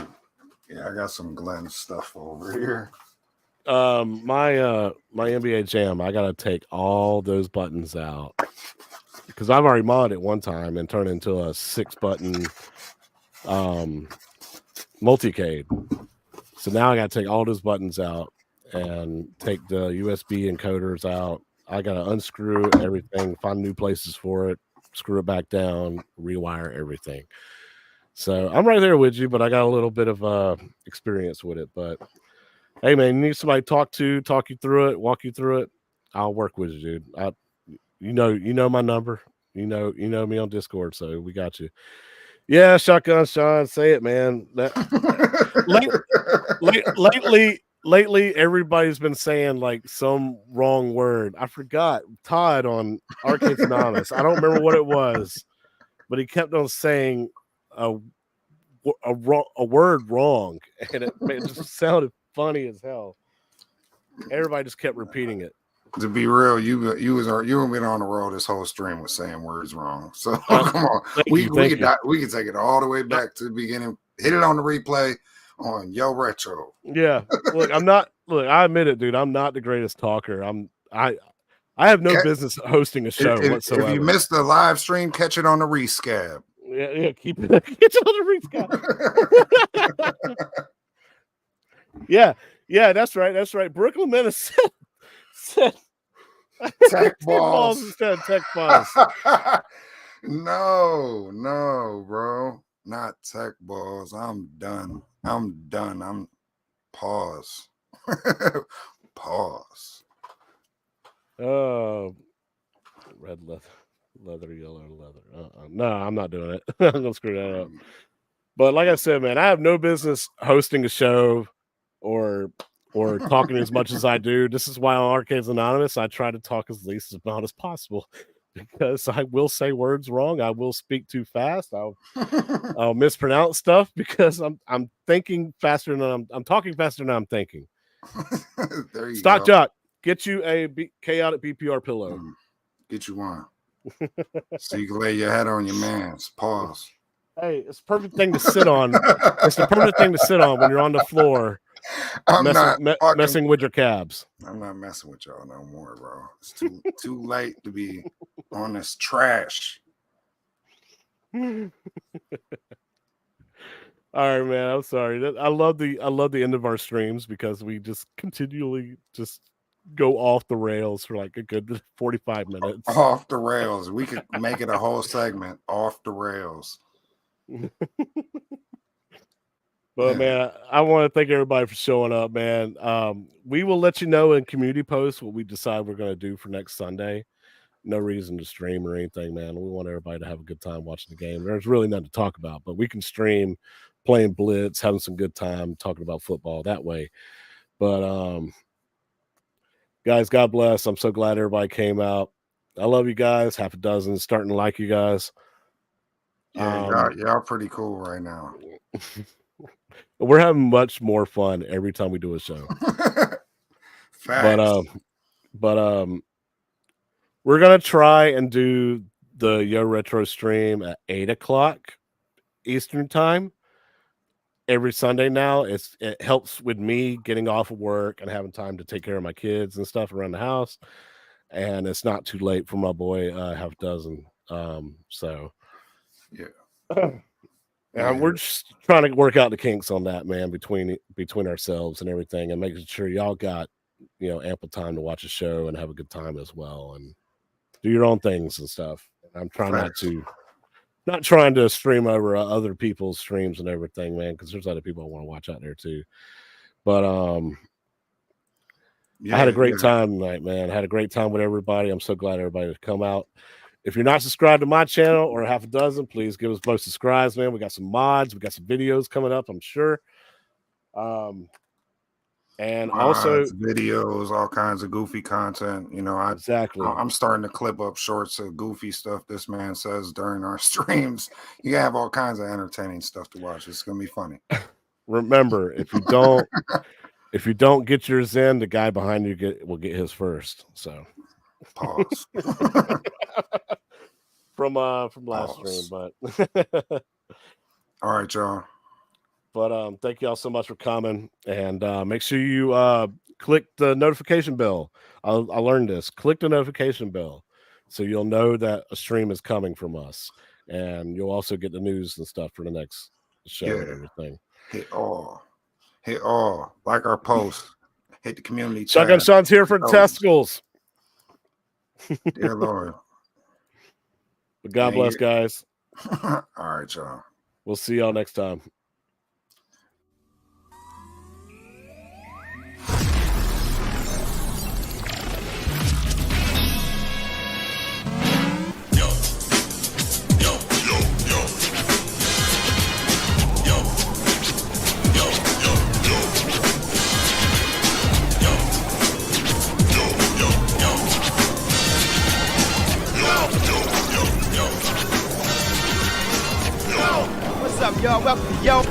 Yeah, I got some Glenn stuff over here. My NBA Jam, I gotta take all those buttons out because I've already modded it one time and turned it into a 6-button multicade. So now I gotta take all those buttons out and take the USB encoders out. I gotta unscrew everything, find new places for it, screw it back down, rewire everything. So I'm right there with you, but I got a little bit of experience with it. But hey, man, you need somebody to talk you through it, walk you through it. I'll work with you, dude. You know my number. You know me on Discord, so we got you. Yeah, Shotgun Sean, say it, man. Lately, everybody's been saying like some wrong word. I forgot Todd on Arcades Anonymous. I don't remember what it was, but he kept on saying a word wrong, and it just sounded funny as hell. Everybody just kept repeating it. To be real, you been on the road this whole stream with saying words wrong. So come on, we can take it all the way back to the beginning. Hit it on the replay on Yo Retro. Yeah, look, I admit it, dude. I'm not the greatest talker. I have no business hosting a show whatsoever. If you missed the live stream, catch it on the rescab. Yeah, keep it on the rescab. Yeah, that's right. Brooklyn Menace said tech balls instead of tech balls. No, bro, not tech balls. I'm done. I'm pause. Pause. Oh, red leather, yellow leather. No, I'm not doing it. I'm gonna screw that up. But like I said, man, I have no business hosting a show or talking as much as I do. This is why on Arcades Anonymous I try to talk as least amount as possible, because I will say words wrong. I will speak too fast. I'll mispronounce stuff because I'm thinking faster than I'm talking faster than I'm thinking. There you Stock go. Jock, get you a chaotic BPR pillow. Get you one. So you can lay your head on your man's. Pause. Hey, it's a perfect thing to sit on. It's the perfect thing to sit on when you're on the floor. Messing with your cabs. I'm not messing with y'all no more, bro. It's too late to be on this trash. All right, man. I'm sorry. I love the end of our streams because we just continually just go off the rails for like a good 45 minutes. Off the rails. We could make it a whole segment. Off the rails. But man, I want to thank everybody for showing up, man. We will let you know in community posts what we decide we're going to do for next Sunday. no reason to stream or anything, man. We want everybody to have a good time watching the game. There's really nothing to talk about, but we can stream playing Blitz, having some good time, talking about football that way. But guys, God bless. I'm so glad everybody came out. I love you guys. Half a dozen, starting to like you guys. Yeah, y'all pretty cool right now. We're having much more fun every time we do a show. Facts. But we're gonna try and do the Yo Retro stream at 8:00 Eastern time every Sunday now. It helps with me getting off of work and having time to take care of my kids and stuff around the house, and it's not too late for my boy Half a Dozen. So yeah. And we're just trying to work out the kinks on that, man, between ourselves and everything, and making sure y'all got, you know, ample time to watch a show and have a good time as well, and do your own things and stuff. I'm trying not trying to stream over other people's streams and everything, man, because there's other people I want to watch out there too. But I had a great time tonight, man. I had a great time with everybody. I'm so glad everybody has come out. If you're not subscribed to my channel or Half a Dozen, please give us both subscribes, man. We got some mods, we got some videos coming up, I'm sure. And mods, also videos, all kinds of goofy content. You know, I'm starting to clip up shorts of goofy stuff this man says during our streams. You have all kinds of entertaining stuff to watch. It's gonna be funny. Remember, if you don't get yours in, the guy behind you will get his first. So pause. from last stream, but all right, y'all. But thank y'all so much for coming, and make sure you click the notification bell. I learned this. Click the notification bell so you'll know that a stream is coming from us, and you'll also get the news and stuff for the next show and everything. Hit all, like our post. Hit the community. Shotgun Sean's here for testicles. Dear Lord. But God bless, guys. All right, y'all. We'll see y'all next time. What's up, y'all? Welcome, yo.